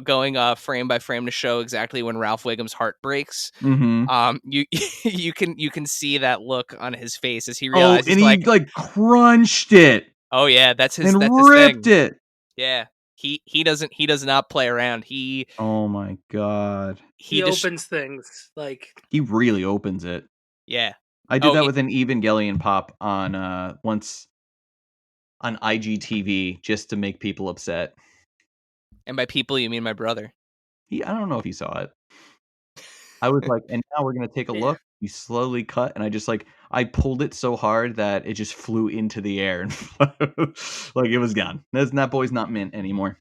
going frame by frame to show exactly when Ralph Wiggum's heart breaks. Mm-hmm. You you can see that look on his face as he Oh, realizes and he like crunched it oh yeah, that's his and ripped thing. it. Yeah, he does not play around. Oh my god. He just opens things like He really opens it. yeah. I did Oh, that with an Evangelion pop on once on IGTV just to make people upset. and by people you mean my brother. I don't know if he saw it. I was like, and now we're gonna take a yeah. look. You slowly cut, and I pulled it so hard that it just flew into the air and like it was gone. That boy's not mint anymore.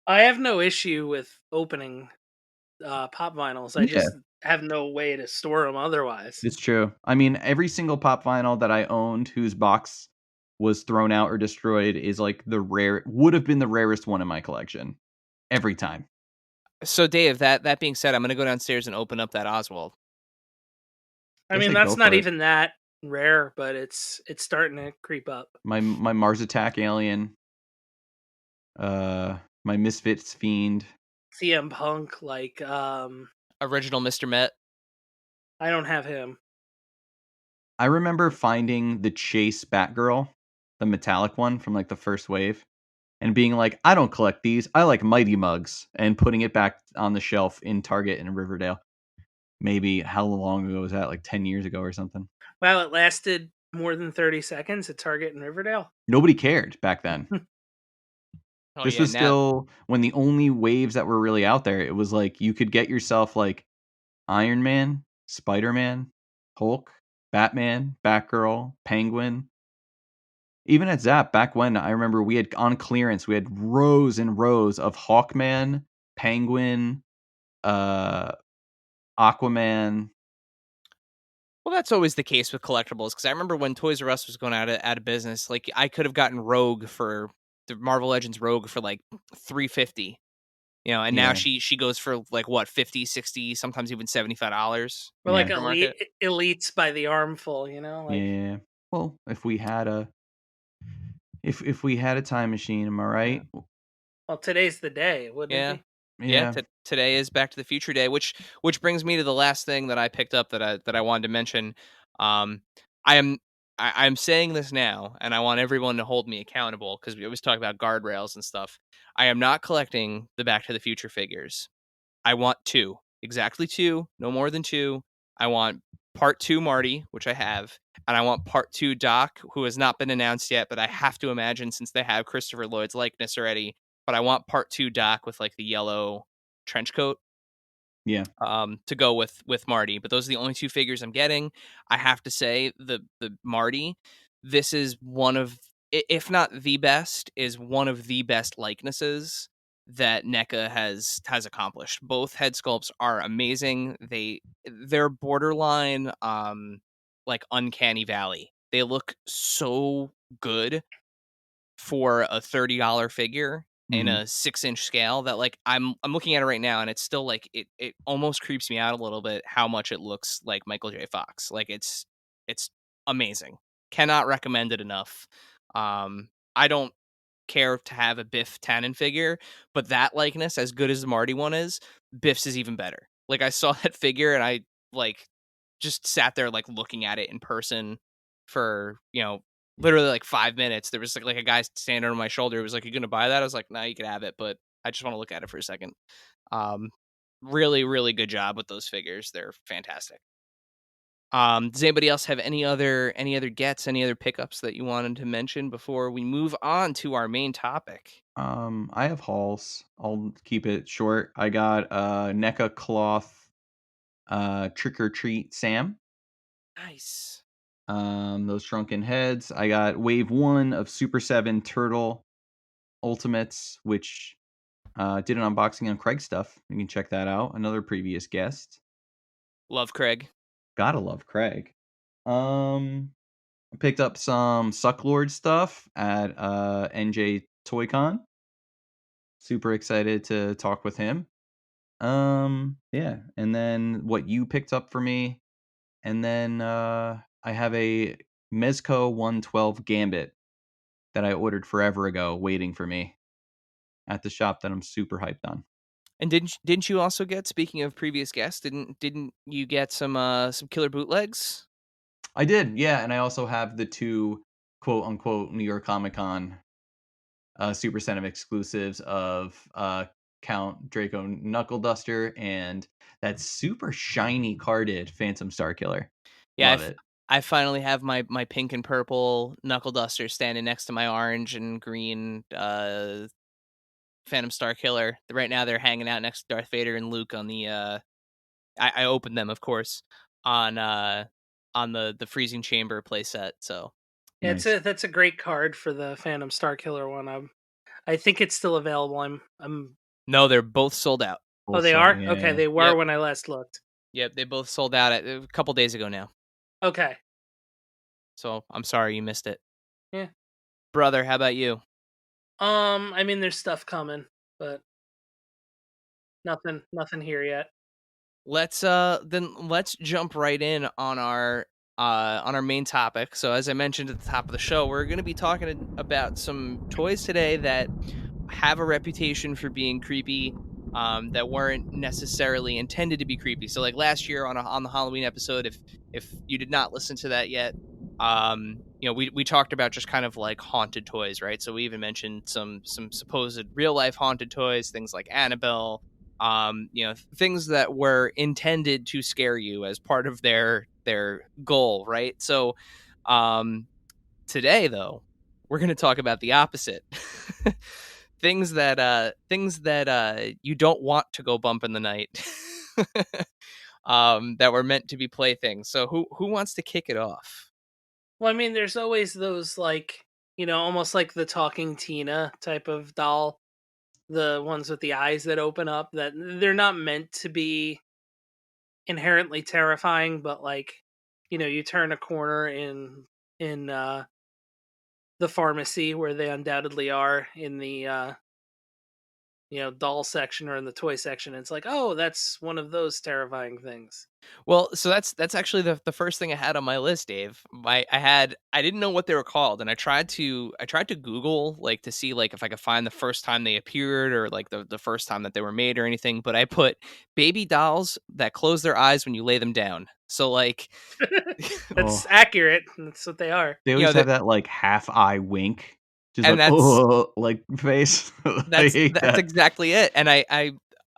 I have no issue with opening pop vinyls. I Yeah, just have no way to store them otherwise. it's true. I mean, every single pop vinyl that I owned whose box was thrown out or destroyed is like would have been the rarest one in my collection. Every time. So Dave, that being said, I'm gonna go downstairs and open up that Oswald. I I mean, say that's go not for it. even that rare, but it's starting to creep up. My Mars Attack alien. My Misfits fiend. CM Punk, like Original Mr. Met. I don't have him. I remember finding the Chase Batgirl, the metallic one from like the first wave, and being like, I don't collect these. I like Mighty Mugs, and putting it back on the shelf in Target in Riverdale. Maybe how long ago was that? Like 10 years ago or something. Wow, it lasted more than 30 seconds at Target in Riverdale. Nobody cared back then. Oh This yeah, was now still when the only waves that were really out there, it was like you could get yourself like Iron Man, Spider-Man, Hulk, Batman, Batgirl, Penguin. Even at Zap back when, I remember we had on clearance, we had rows and rows of Hawkman, Penguin, uh, Aquaman. well, that's always the case with collectibles because I remember when Toys R Us was going out of business, like I could have gotten Rogue for the Marvel Legends Rogue for like $350, and now Yeah, she goes for like what 50, 60, sometimes even $75 We're in the like yeah, aftermarket. elites by the armful, like yeah. Well, if we had a if we had a time machine, am I yeah. right? Well, today's the day, wouldn't it Yeah, be? yeah. Yeah. Today is Back to the Future Day, which brings me to the last thing that I picked up that I wanted to mention. Um, I am I'm saying this now, and I want everyone to hold me accountable because we always talk about guardrails and stuff. I am not collecting the Back to the Future figures. I want two, exactly two, no more than two. I want part two Marty, which I have, and I want part two Doc, who has not been announced yet, but I have to imagine since they have Christopher Lloyd's likeness already. But I want part two Doc with like the yellow trench coat. Yeah. To go with Marty. But those are the only 2 figures I'm getting. I have to say the Marty, this is one of, if not the best, is one of the best likenesses that NECA has accomplished. Both head sculpts are amazing. They're borderline like uncanny valley. They look so good for a $30 figure in Mhm. a 6-inch scale that, like, I'm looking at it right now, and it's still like it almost creeps me out a little bit how much it looks like Michael J. Fox. Like, it's amazing. Cannot recommend it enough. I don't care to have a Biff Tannen figure, but that likeness, as good as the Marty one is, Biff's is even better. Like, I saw that figure and I like just sat there like looking at it in person for, literally like 5 minutes. There was like a guy standing on my shoulder. It was like, "You gonna buy that?" I was like, "No, you can have it, but I just want to look at it for a second." Um, really, really good job with those figures. They're fantastic. Does anybody else have any other gets, any other pickups that you wanted to mention before we move on to our main topic? I have hauls. I'll keep it short. I got NECA cloth Trick or Treat Sam. Nice. Those shrunken heads. I got wave 1 of Super 7 Turtle Ultimates, which did an unboxing on Craig stuff. You can check that out. Another previous guest. Love Craig. Gotta love Craig. I picked up some Sucklord stuff at NJ ToyCon. Super excited to talk with him. Yeah, and then what you picked up for me, and then I have a Mezco 112 Gambit that I ordered forever ago, waiting for me at the shop that I'm super hyped on. And didn't you also get, speaking of previous guests, didn't you get some killer bootlegs? I did, yeah, and I also have the 2 quote unquote New York Comic Con Super Sentim exclusives of Count Draco Knuckle Duster and that super shiny carded Phantom Star Killer. Yeah, Love it. I finally have my pink and purple knuckle duster standing next to my orange and green Phantom Star Killer. Right now they're hanging out next to Darth Vader and Luke on the I opened them, of course, on the freezing chamber playset. So Yeah, Nice. that's a great card for the Phantom Star Killer one. I think it's still available. I'm. no, they're both sold out. Oh, they Also, are. yeah, Okay, yeah. they were Yep. when I last looked. Yep, they both sold out a couple days ago now. Okay. So I'm sorry you missed it. Yeah. Brother, how about you? I mean, there's stuff coming, but nothing here yet. Let's jump right in on our main topic. So as I mentioned at the top of the show, we're going to be talking about some toys today that have a reputation for being creepy, that weren't necessarily intended to be creepy. So like last year on the Halloween episode, if you did not listen to that yet, we talked about just kind of like haunted toys, right? So we even mentioned some supposed real life haunted toys, things like Annabelle, things that were intended to scare you as part of their goal, right? So today though, we're going to talk about the opposite. Things that you don't want to go bump in the night. That were meant to be playthings. So who wants to kick it off? Well, I mean, there's always those like almost like the talking Tina type of doll, the ones with the eyes that open up. That they're not meant to be inherently terrifying, but like you turn a corner in the pharmacy where they undoubtedly are in the doll section or in the toy section. It's like, oh, that's one of those terrifying things. Well, so that's actually the first thing I had on my list, Dave. I didn't know what they were called, and I tried to Google like to see like if I could find the first time they appeared or like the first time that they were made or anything. But I put baby dolls that close their eyes when you lay them down. So like, That's Oh, accurate. That's what they are. they you know always that, have that like half eye wink, just and like that's oh, like face. I hate that's that. exactly it. And I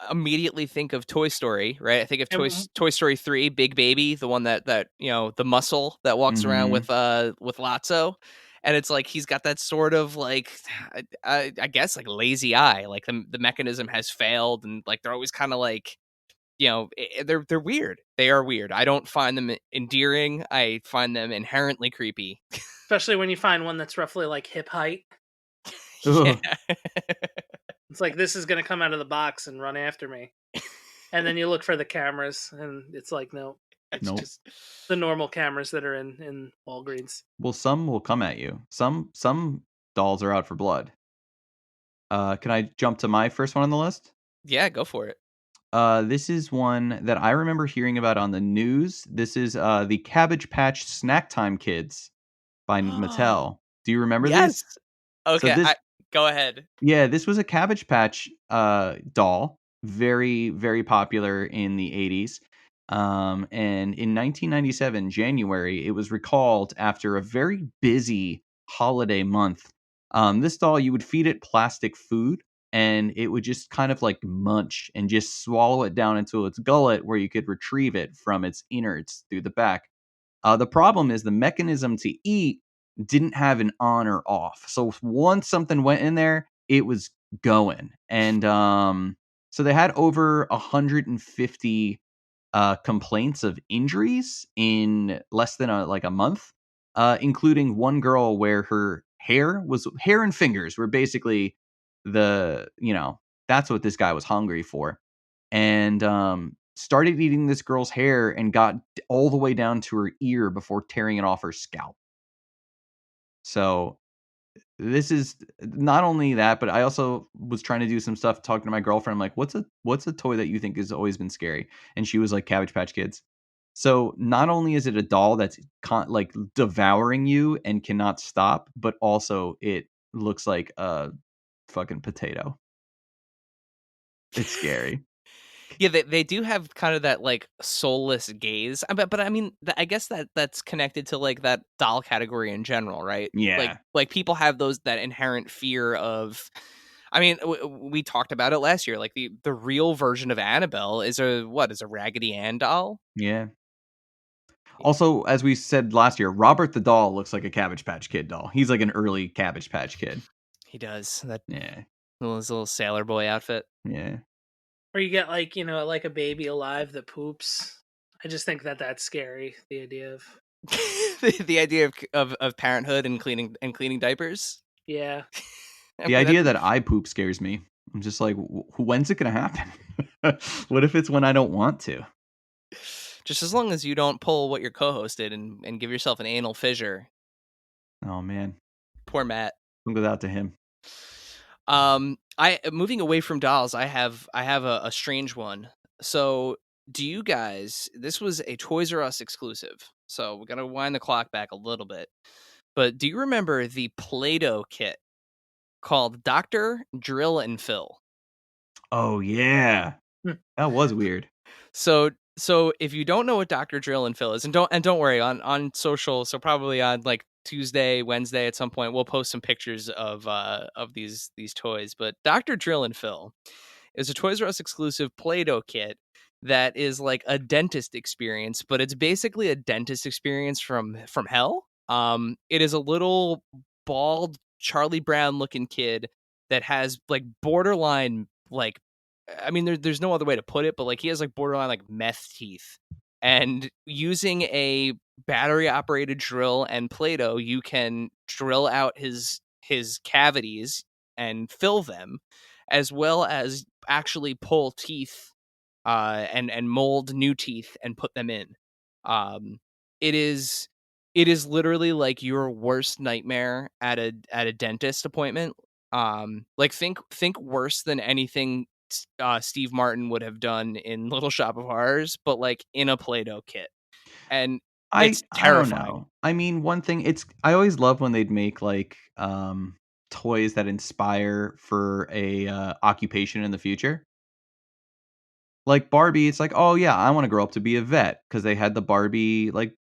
immediately think of Toy Story, right? I think of And Toy Story 3, Big Baby, the one that the muscle that walks around Mhm. with Lotso. And it's like he's got that sort of like I guess like lazy eye, like the mechanism has failed, and like they're always kind of like they're weird. They are weird. I don't find them endearing. I find them inherently creepy. Especially when you find one that's roughly like hip height. Yeah. It's like, this is going to come out of the box and run after me. And then you look for the cameras, and it's like, no, it's Nope. just the normal cameras that are in Walgreens. Well, some will come at you. Some dolls are out for blood. Can I jump to my first one on the list? Yeah, go for it. This is one that I remember hearing about on the news. This is the Cabbage Patch Snack Time Kids by Mattel. Do you remember Yes. these? Okay, this go ahead. Yeah, this was a Cabbage Patch doll, very, very popular in the 80s. And in 1997, January, it was recalled after a very busy holiday month. This doll, you would feed it plastic food, and it would just kind of like munch and just swallow it down into its gullet where you could retrieve it from its innards through the back. The problem is the mechanism to eat didn't have an on or off. So once something went in there, it was going. And so they had over 150 complaints of injuries in less than a month, including one girl where her hair and fingers were basically that's what this guy was hungry for. And started eating this girl's hair and got all the way down to her ear before tearing it off her scalp. So this is not only that, but I also was trying to do some stuff talking to my girlfriend. I'm like, what's a toy that you think has always been scary? And she was like, Cabbage Patch Kids. So not only is it a doll that's like devouring you and cannot stop, but also it looks like a fucking potato. It's scary. Yeah, they do have kind of that like soulless gaze, but I mean, I guess that's connected to like that doll category in general, right? Yeah. Like people have that inherent fear of. I mean, we talked about it last year. Like the real version of Annabelle is a Raggedy Ann doll. Yeah. Also, as we said last year, Robert the doll looks like a Cabbage Patch Kid doll. He's like an early Cabbage Patch Kid. He does that. Yeah. His little sailor boy outfit. Yeah. Or you get like, like a baby alive that poops. I just think that that's scary. The idea of the idea of parenthood and cleaning diapers. Yeah. The idea that I poop scares me. I'm just like, when's it gonna happen? What if it's when I don't want to? Just as long as you don't pull what your co-host did and give yourself an anal fissure. Oh man, poor Matt. Don't go out to him. I moving away from dolls, I have a strange one. So, do you guys? This was a Toys R Us exclusive, so we gotta wind the clock back a little bit. But do you remember the Play-Doh kit called Dr. Drill and Fill? Oh yeah, that was weird. So if you don't know what Dr. Drill and Fill is, and don't worry, on social, so probably on like Tuesday, Wednesday at some point, we'll post some pictures of these toys. But Dr. Drill and Fill is a Toys R Us exclusive Play-Doh kit that is like a dentist experience, but it's basically a dentist experience from hell. It is a little bald Charlie Brown looking kid that has like borderline like, I mean, there's no other way to put it, but like he has like borderline like meth teeth. And using a battery operated drill and Play-Doh, you can drill out his cavities and fill them, as well as actually pull teeth and mold new teeth and put them in. It is literally like your worst nightmare at a dentist appointment. Like think worse than anything Steve Martin would have done in Little Shop of Horrors, but like in a Play-Doh kit. And it's terrifying. I don't know. I mean, one thing I always love when they'd make like toys that inspire for a occupation in the future. Like Barbie, it's like, oh yeah, I want to grow up to be a vet because they had the Barbie like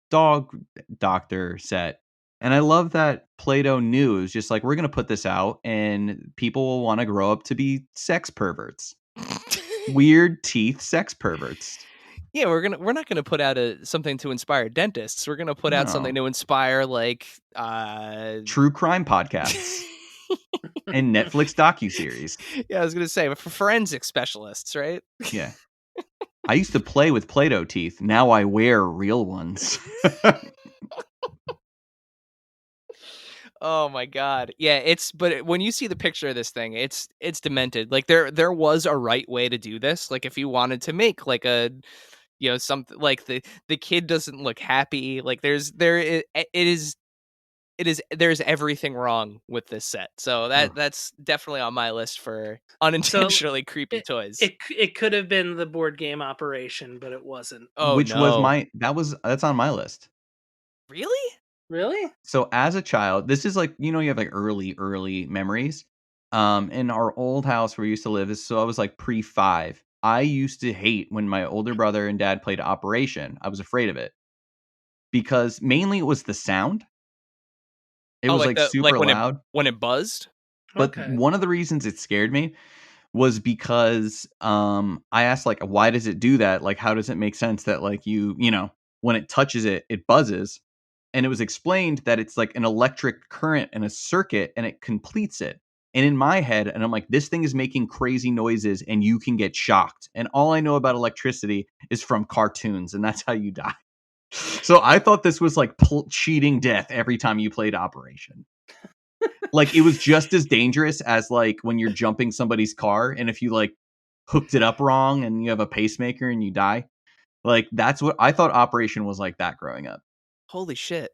dog doctor set. And I love that Play-Doh knew it was just like, we're gonna put this out and people will want to grow up to be sex perverts. Weird teeth sex perverts. Yeah, we're not gonna put out something to inspire dentists. We're gonna put out something to inspire like true crime podcasts and Netflix docuseries. Yeah, I was gonna say, but for forensic specialists, right? Yeah. I used to play with Play-Doh teeth. Now I wear real ones. Oh my god. Yeah, when you see the picture of this thing, it's demented. Like there was a right way to do this. Like if you wanted to make like a something like the kid doesn't look happy. Like there's everything wrong with this set. So that's definitely on my list for unintentionally creepy toys. It could have been the board game Operation, but it wasn't. Oh Which was no. that's on my list. Really? Really? So as a child, this is like, you have like early memories. In our old house where we used to live, so I was like pre-5. I used to hate when my older brother and dad played Operation. I was afraid of it because mainly it was the sound. It Oh, was like like super loud. when it buzzed? But Okay. one of the reasons it scared me was because I asked like, why does it do that? Like, how does it make sense that like when it touches it, it buzzes? And it was explained that it's like an electric current in a circuit and it completes it. And in my head, and I'm like, this thing is making crazy noises and you can get shocked. And all I know about electricity is from cartoons, and that's how you die. So I thought this was like cheating death every time you played Operation. Like it was just as dangerous as like when you're jumping somebody's car, and if you like hooked it up wrong and you have a pacemaker and you die. Like that's what I thought Operation was like that growing up. Holy shit.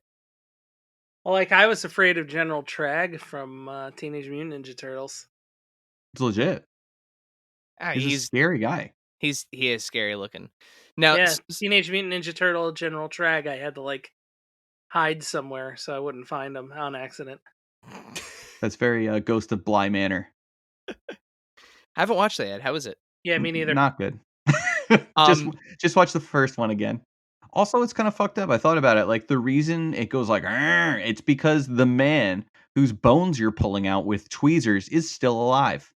Well, like I was afraid of General Trag from Teenage Mutant Ninja Turtles. It's legit. Ah, He's a scary guy. he is scary looking. Now, Yeah, Teenage Mutant Ninja Turtle General Trag. I had to like hide somewhere so I wouldn't find him on accident. That's very Ghost of Bly Manor. I haven't watched that yet. How is it? Yeah, me neither. Not good. just Um, just watch the first one again. Also, it's kind of fucked up. I thought about it. Like the reason it goes like, "Arr," it's because the man whose bones you're pulling out with tweezers is still alive,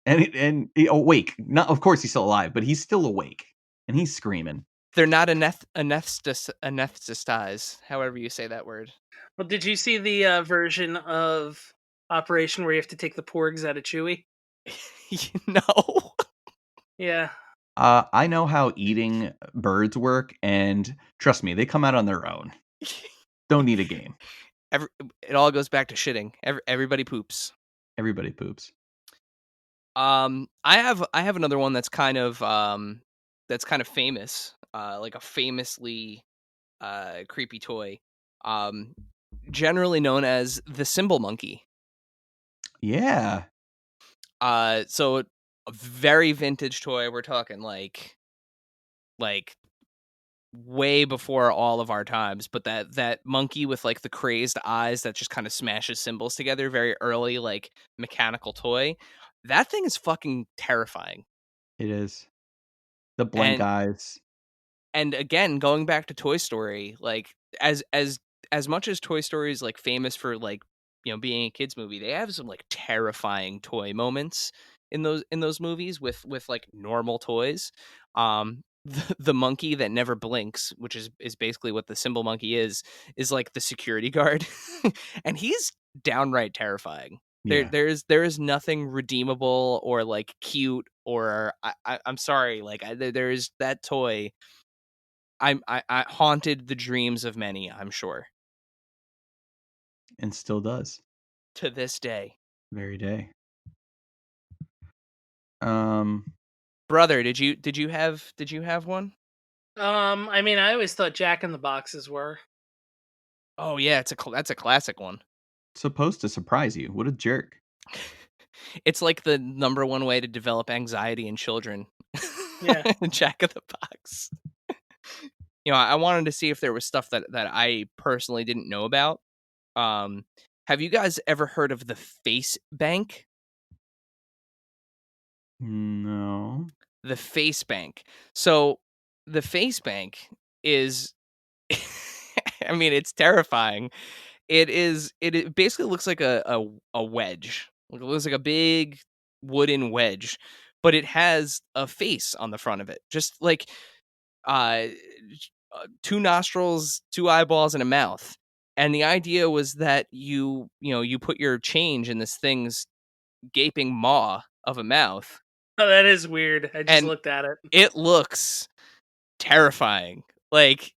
and awake. Not, of course, he's still alive, but he's still awake, and he's screaming. they're not anesthetized, however you say that word. Well, did you see the version of Operation where you have to take the porgs out of Chewie? No. Yeah. I know how eating birds work, and trust me, they come out on their own. Don't need a game. It all goes back to shitting. Everybody poops. Everybody poops. I have another one that's kind of famous. Like a famously creepy toy. Generally known as the Symbol Monkey. Yeah. So a very vintage toy. We're talking like way before all of our times, but that monkey with like the crazed eyes that just kind of smashes symbols together, very early like mechanical toy. That thing is fucking terrifying. It is. The blank And eyes. and again, going back to Toy Story, like as much as Toy Story is like famous for like being a kids movie, they have some like terrifying toy moments in those movies with like normal toys. The monkey that never blinks, which is basically what the Symbol Monkey is like the security guard, and he's downright terrifying. Yeah. There is nothing redeemable or like cute or I'm sorry, like there is that toy. I haunted the dreams of many, I'm sure, And still does. to this day. Very day. Um Brother, did you have one? I mean, I always thought Jack in the Boxes were. Oh yeah, that's a classic one. supposed to surprise you. What a jerk. It's like the number one way to develop anxiety in children. Yeah. Jack in the Box. I wanted to see if there was stuff that I personally didn't know about. Have you guys ever heard of the Face Bank? No. The Face Bank. So the Face Bank is I mean, it's terrifying. It basically looks like a wedge. It looks like a big wooden wedge, but it has a face on the front of it. Just like uh two nostrils, two eyeballs, and a mouth. And the idea was that you put your change in this thing's gaping maw of a mouth, Oh, that is weird. I just And looked at it. it looks terrifying. Like,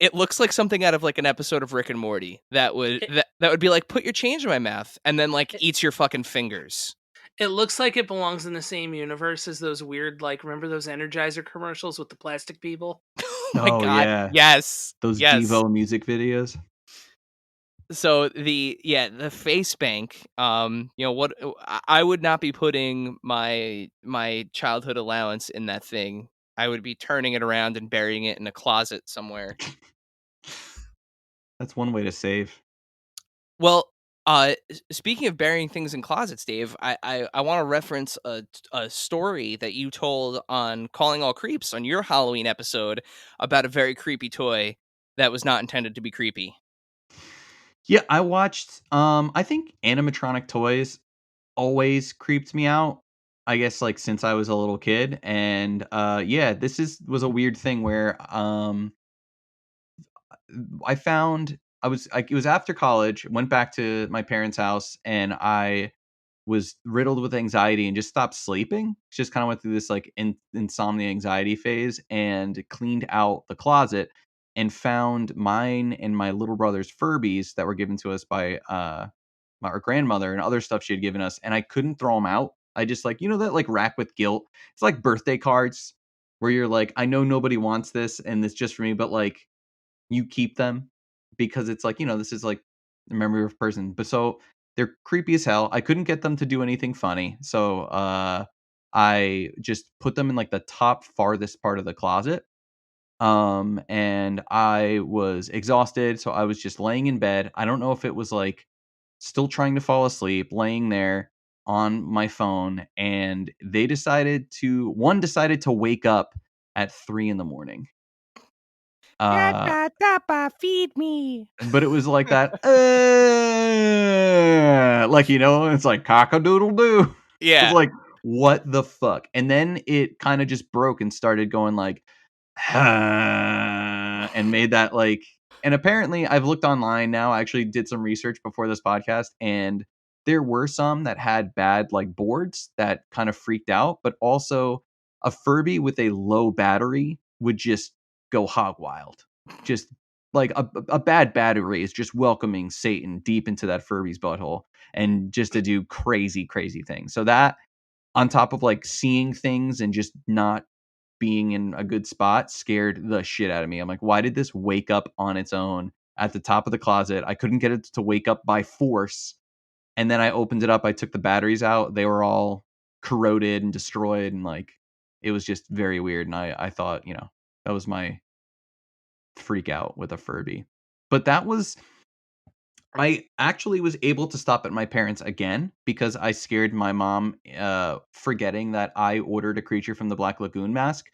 it looks like something out of like an episode of Rick and Morty that would that would be like, put your change in my mouth, and then like eats your fucking fingers. It looks like it belongs in the same universe as those weird, like, remember those Energizer commercials with the plastic people? Oh my Oh, god. yeah. Yes. Those Yes. Devo music videos. So the face bank, what I would not be putting my childhood allowance in that thing. I would be turning it around and burying it in a closet somewhere. That's one way to save. Well, speaking of burying things in closets, Dave, I want to reference a story that you told on Calling All Creeps on your Halloween episode about a very creepy toy that was not intended to be creepy. Yeah, I watched I think animatronic toys always creeped me out. I guess like since I was a little kid and yeah, was a weird thing where I found I was like it was after college, went back to my parents' house and I was riddled with anxiety and just stopped sleeping. Just kind of went through this like insomnia anxiety phase and cleaned out the closet and found mine and my little brother's Furbies that were given to us by our grandmother and other stuff she had given us, and I couldn't throw them out. I just like that like rack with guilt. It's like birthday cards where you're like, I know nobody wants this and it's just for me, but like you keep them because it's like, this is like the memory of a person. But so they're creepy as hell. I couldn't get them to do anything funny. So I just put them in like the top farthest part of the closet. And I was exhausted. So I was just laying in bed. I don't know if it was like still trying to fall asleep, laying there on my phone. And one decided to wake up at 3 a.m. Feed me. But it was like that, like, it's like cock-a-doodle-doo. It's Yeah. like, what the fuck? And then it kind of just broke and started going like, and made that like, and apparently I've looked online now. I actually did some research before this podcast, and there were some that had bad like boards that kind of freaked out, but also a Furby with a low battery would just go hog wild. Just like a bad battery is just welcoming Satan deep into that Furby's butthole and just to do crazy, crazy things. So that on top of like seeing things and just not being in a good spot scared the shit out of me. I'm like, why did this wake up on its own at the top of the closet? I couldn't get it to wake up by force. And then I opened it up. I took the batteries out. They were all corroded and destroyed. And like, it was just very weird. And I thought, that was my freak out with a Furby. But I actually was able to stop at my parents again because I scared my mom forgetting that I ordered a Creature from the Black Lagoon mask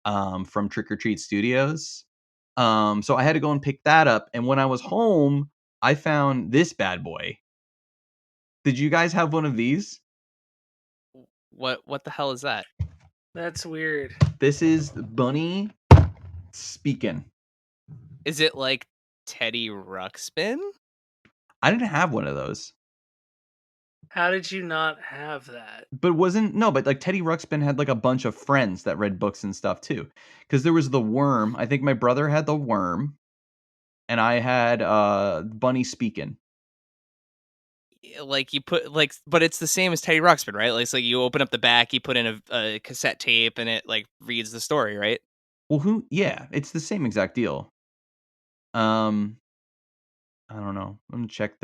from Trick or Treat Studios. So I had to go and pick that up. And when I was home, I found this bad boy. Did you guys have one of these? What the hell is that? That's weird. This is Bunny speaking. Is it like Teddy Ruxpin? I didn't have one of those. How did you not have that? But like Teddy Ruxpin had like a bunch of friends that read books and stuff too. Because there was the Worm. I think my brother had the Worm, and I had Bunny speaking. Like you put like, but it's the same as Teddy Ruxpin, right? Like, it's like you open up the back, you put in a cassette tape, and it like reads the story, right? Well, yeah, it's the same exact deal. I don't know. Let me check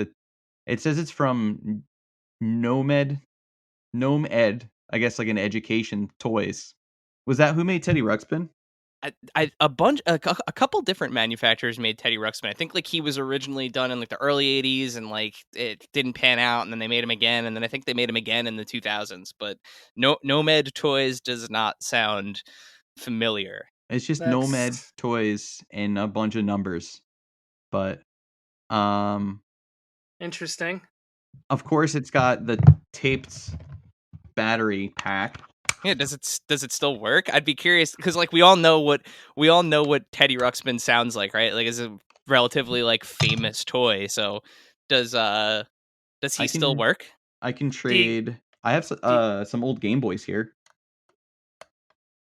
it says it's from Gnome Ed. I guess like an education toys. Was that who made Teddy Ruxpin? A couple different manufacturers made Teddy Ruxpin. I think like he was originally done in like the early 80s and like it didn't pan out, and then they made him again, and then I think they made him again in the 2000s. But Nomad Toys does not sound familiar. It's just That's Nomad Toys and a bunch of numbers. But interesting. of course it's got the taped battery pack. Yeah, does it still work? I'd be curious because like we all know what Teddy Ruxpin sounds like, right? Like it's a relatively like famous toy. So does he still work? I can trade I have some old Game Boys here.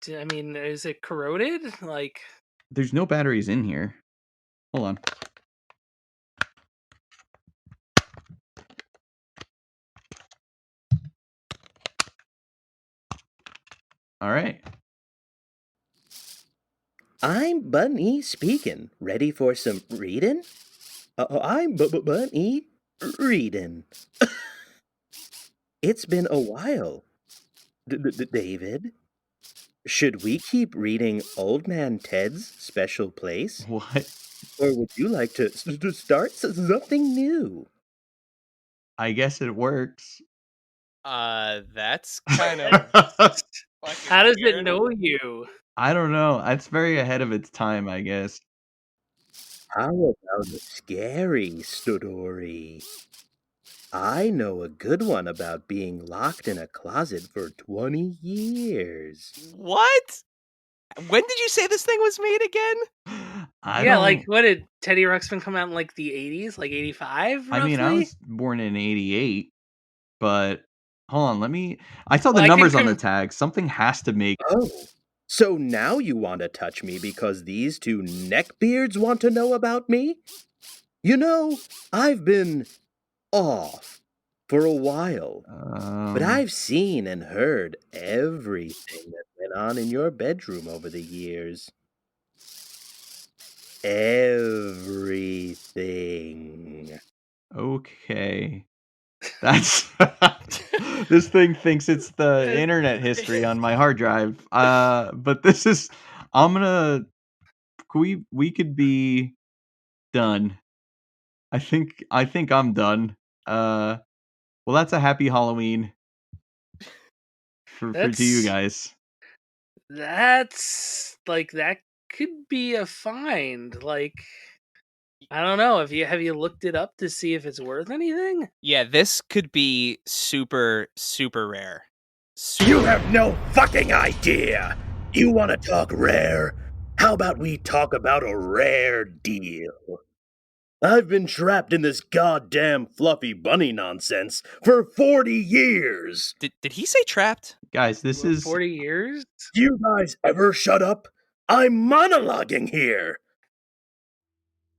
I mean, is it corroded? Like, There's no batteries in here. Hold on. All right. I'm Bunny speaking. Ready for some reading? I'm Bunny reading. It's been a while. David, should we keep reading Old Man Ted's Special Place? What? Or would you like to start something new? I guess it works. That's kind of fucking how does weird. it know you? I don't know. It's very ahead of its time, I guess. How about a scary story? I know a good one about being locked in a closet for 20 years. What? When did you say this thing was made again? Yeah, like, what did Teddy Ruxpin come out in, like, the 80s? Like, 85, roughly? I mean, I was born in 88, but hold on, I saw the Well, I numbers can on the tag. Something has to make... Oh, so now you want to touch me because these two neckbeards want to know about me? You know, I've been off for a while, but I've seen and heard everything that went on in your bedroom over the years. Everything. Okay. That's... This thing thinks it's the internet history on my hard drive. But this is... We could be done. I think I'm done. Well, that's a happy Halloween for to you guys. That's like, that could be a find. Like, I don't know. Have you looked it up to see if it's worth anything? Yeah, this could be super, super rare. You have no fucking idea! You want to talk rare? How about we talk about a rare deal? I've been trapped in this goddamn fluffy bunny nonsense for 40 years! Did he say trapped? Guys, this is 40 years? Do you guys ever shut up? I'm monologuing here!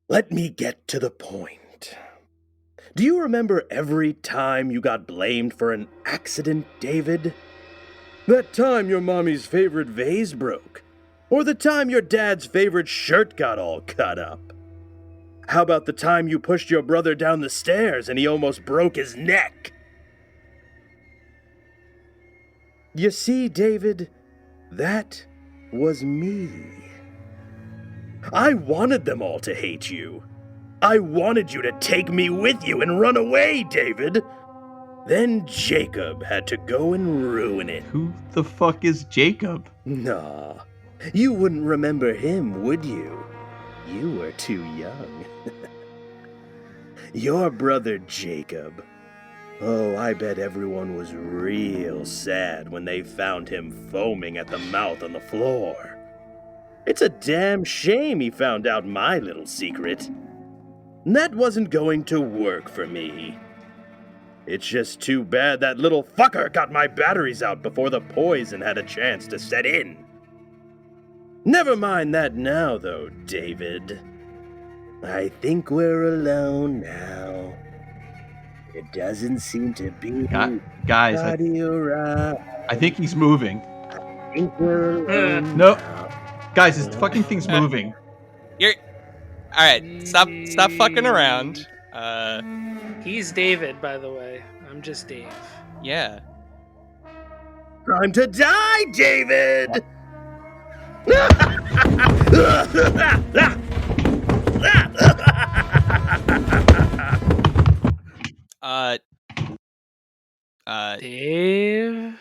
Let me get to the point. Do you remember every time you got blamed for an accident, David? That time your mommy's favorite vase broke? Or the time your dad's favorite shirt got all cut up? How about the time you pushed your brother down the stairs and he almost broke his neck? You see, David, that was me. I wanted them all to hate you. I wanted you to take me with you and run away, David. Then Jacob had to go and ruin it. Who the fuck is Jacob? Nah, you wouldn't remember him, would you? You were too young. Your brother Jacob. Oh, I bet everyone was real sad when they found him foaming at the mouth on the floor. It's a damn shame he found out my little secret. That wasn't going to work for me. It's just too bad that little fucker got my batteries out before the poison had a chance to set in. Never mind that now, though, David. I think we're alone now. It doesn't seem to be Guys, I think he's moving. I think we're alone Nope. now. Guys, this fucking thing's moving. You're all right. Stop fucking around. He's David, by the way. I'm just Dave. Yeah. Time to die, David! Dave?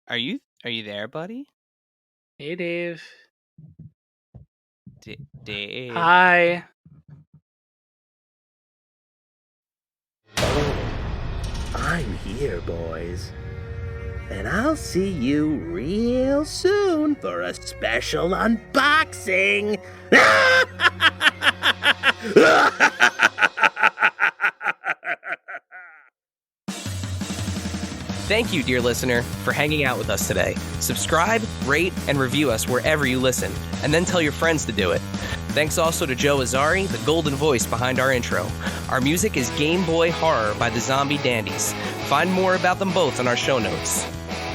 Are you there, buddy? Hey, Dave. Dave. Hi. I'm here, boys. And I'll see you real soon for a special unboxing! Thank you, dear listener, for hanging out with us today. Subscribe, rate, and review us wherever you listen, and then tell your friends to do it. Thanks also to Joe Azzari, the golden voice behind our intro. Our music is Game Boy Horror by the Zombie Dandies. Find more about them both in our show notes.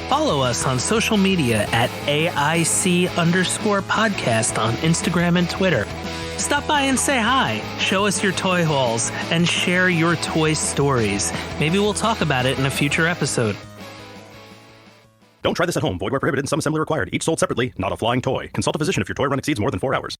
Follow us on social media at AIC_podcast on Instagram and Twitter. Stop by and say hi, show us your toy hauls, and share your toy stories. Maybe we'll talk about it in a future episode. Don't try this at home. Void where prohibited and some assembly required. Each sold separately, not a flying toy. Consult a physician if your toy run exceeds more than 4 hours.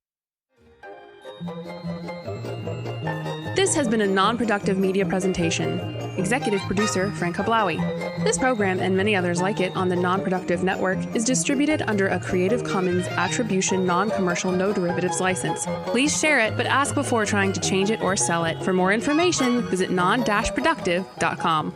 This has been a non-productive media presentation. Executive producer Frank Hablawi. This program and many others like it on the Non-Productive Network is distributed under a Creative Commons Attribution Non-Commercial No Derivatives license. Please share it, but ask before trying to change it or sell it. For more information, visit non-productive.com.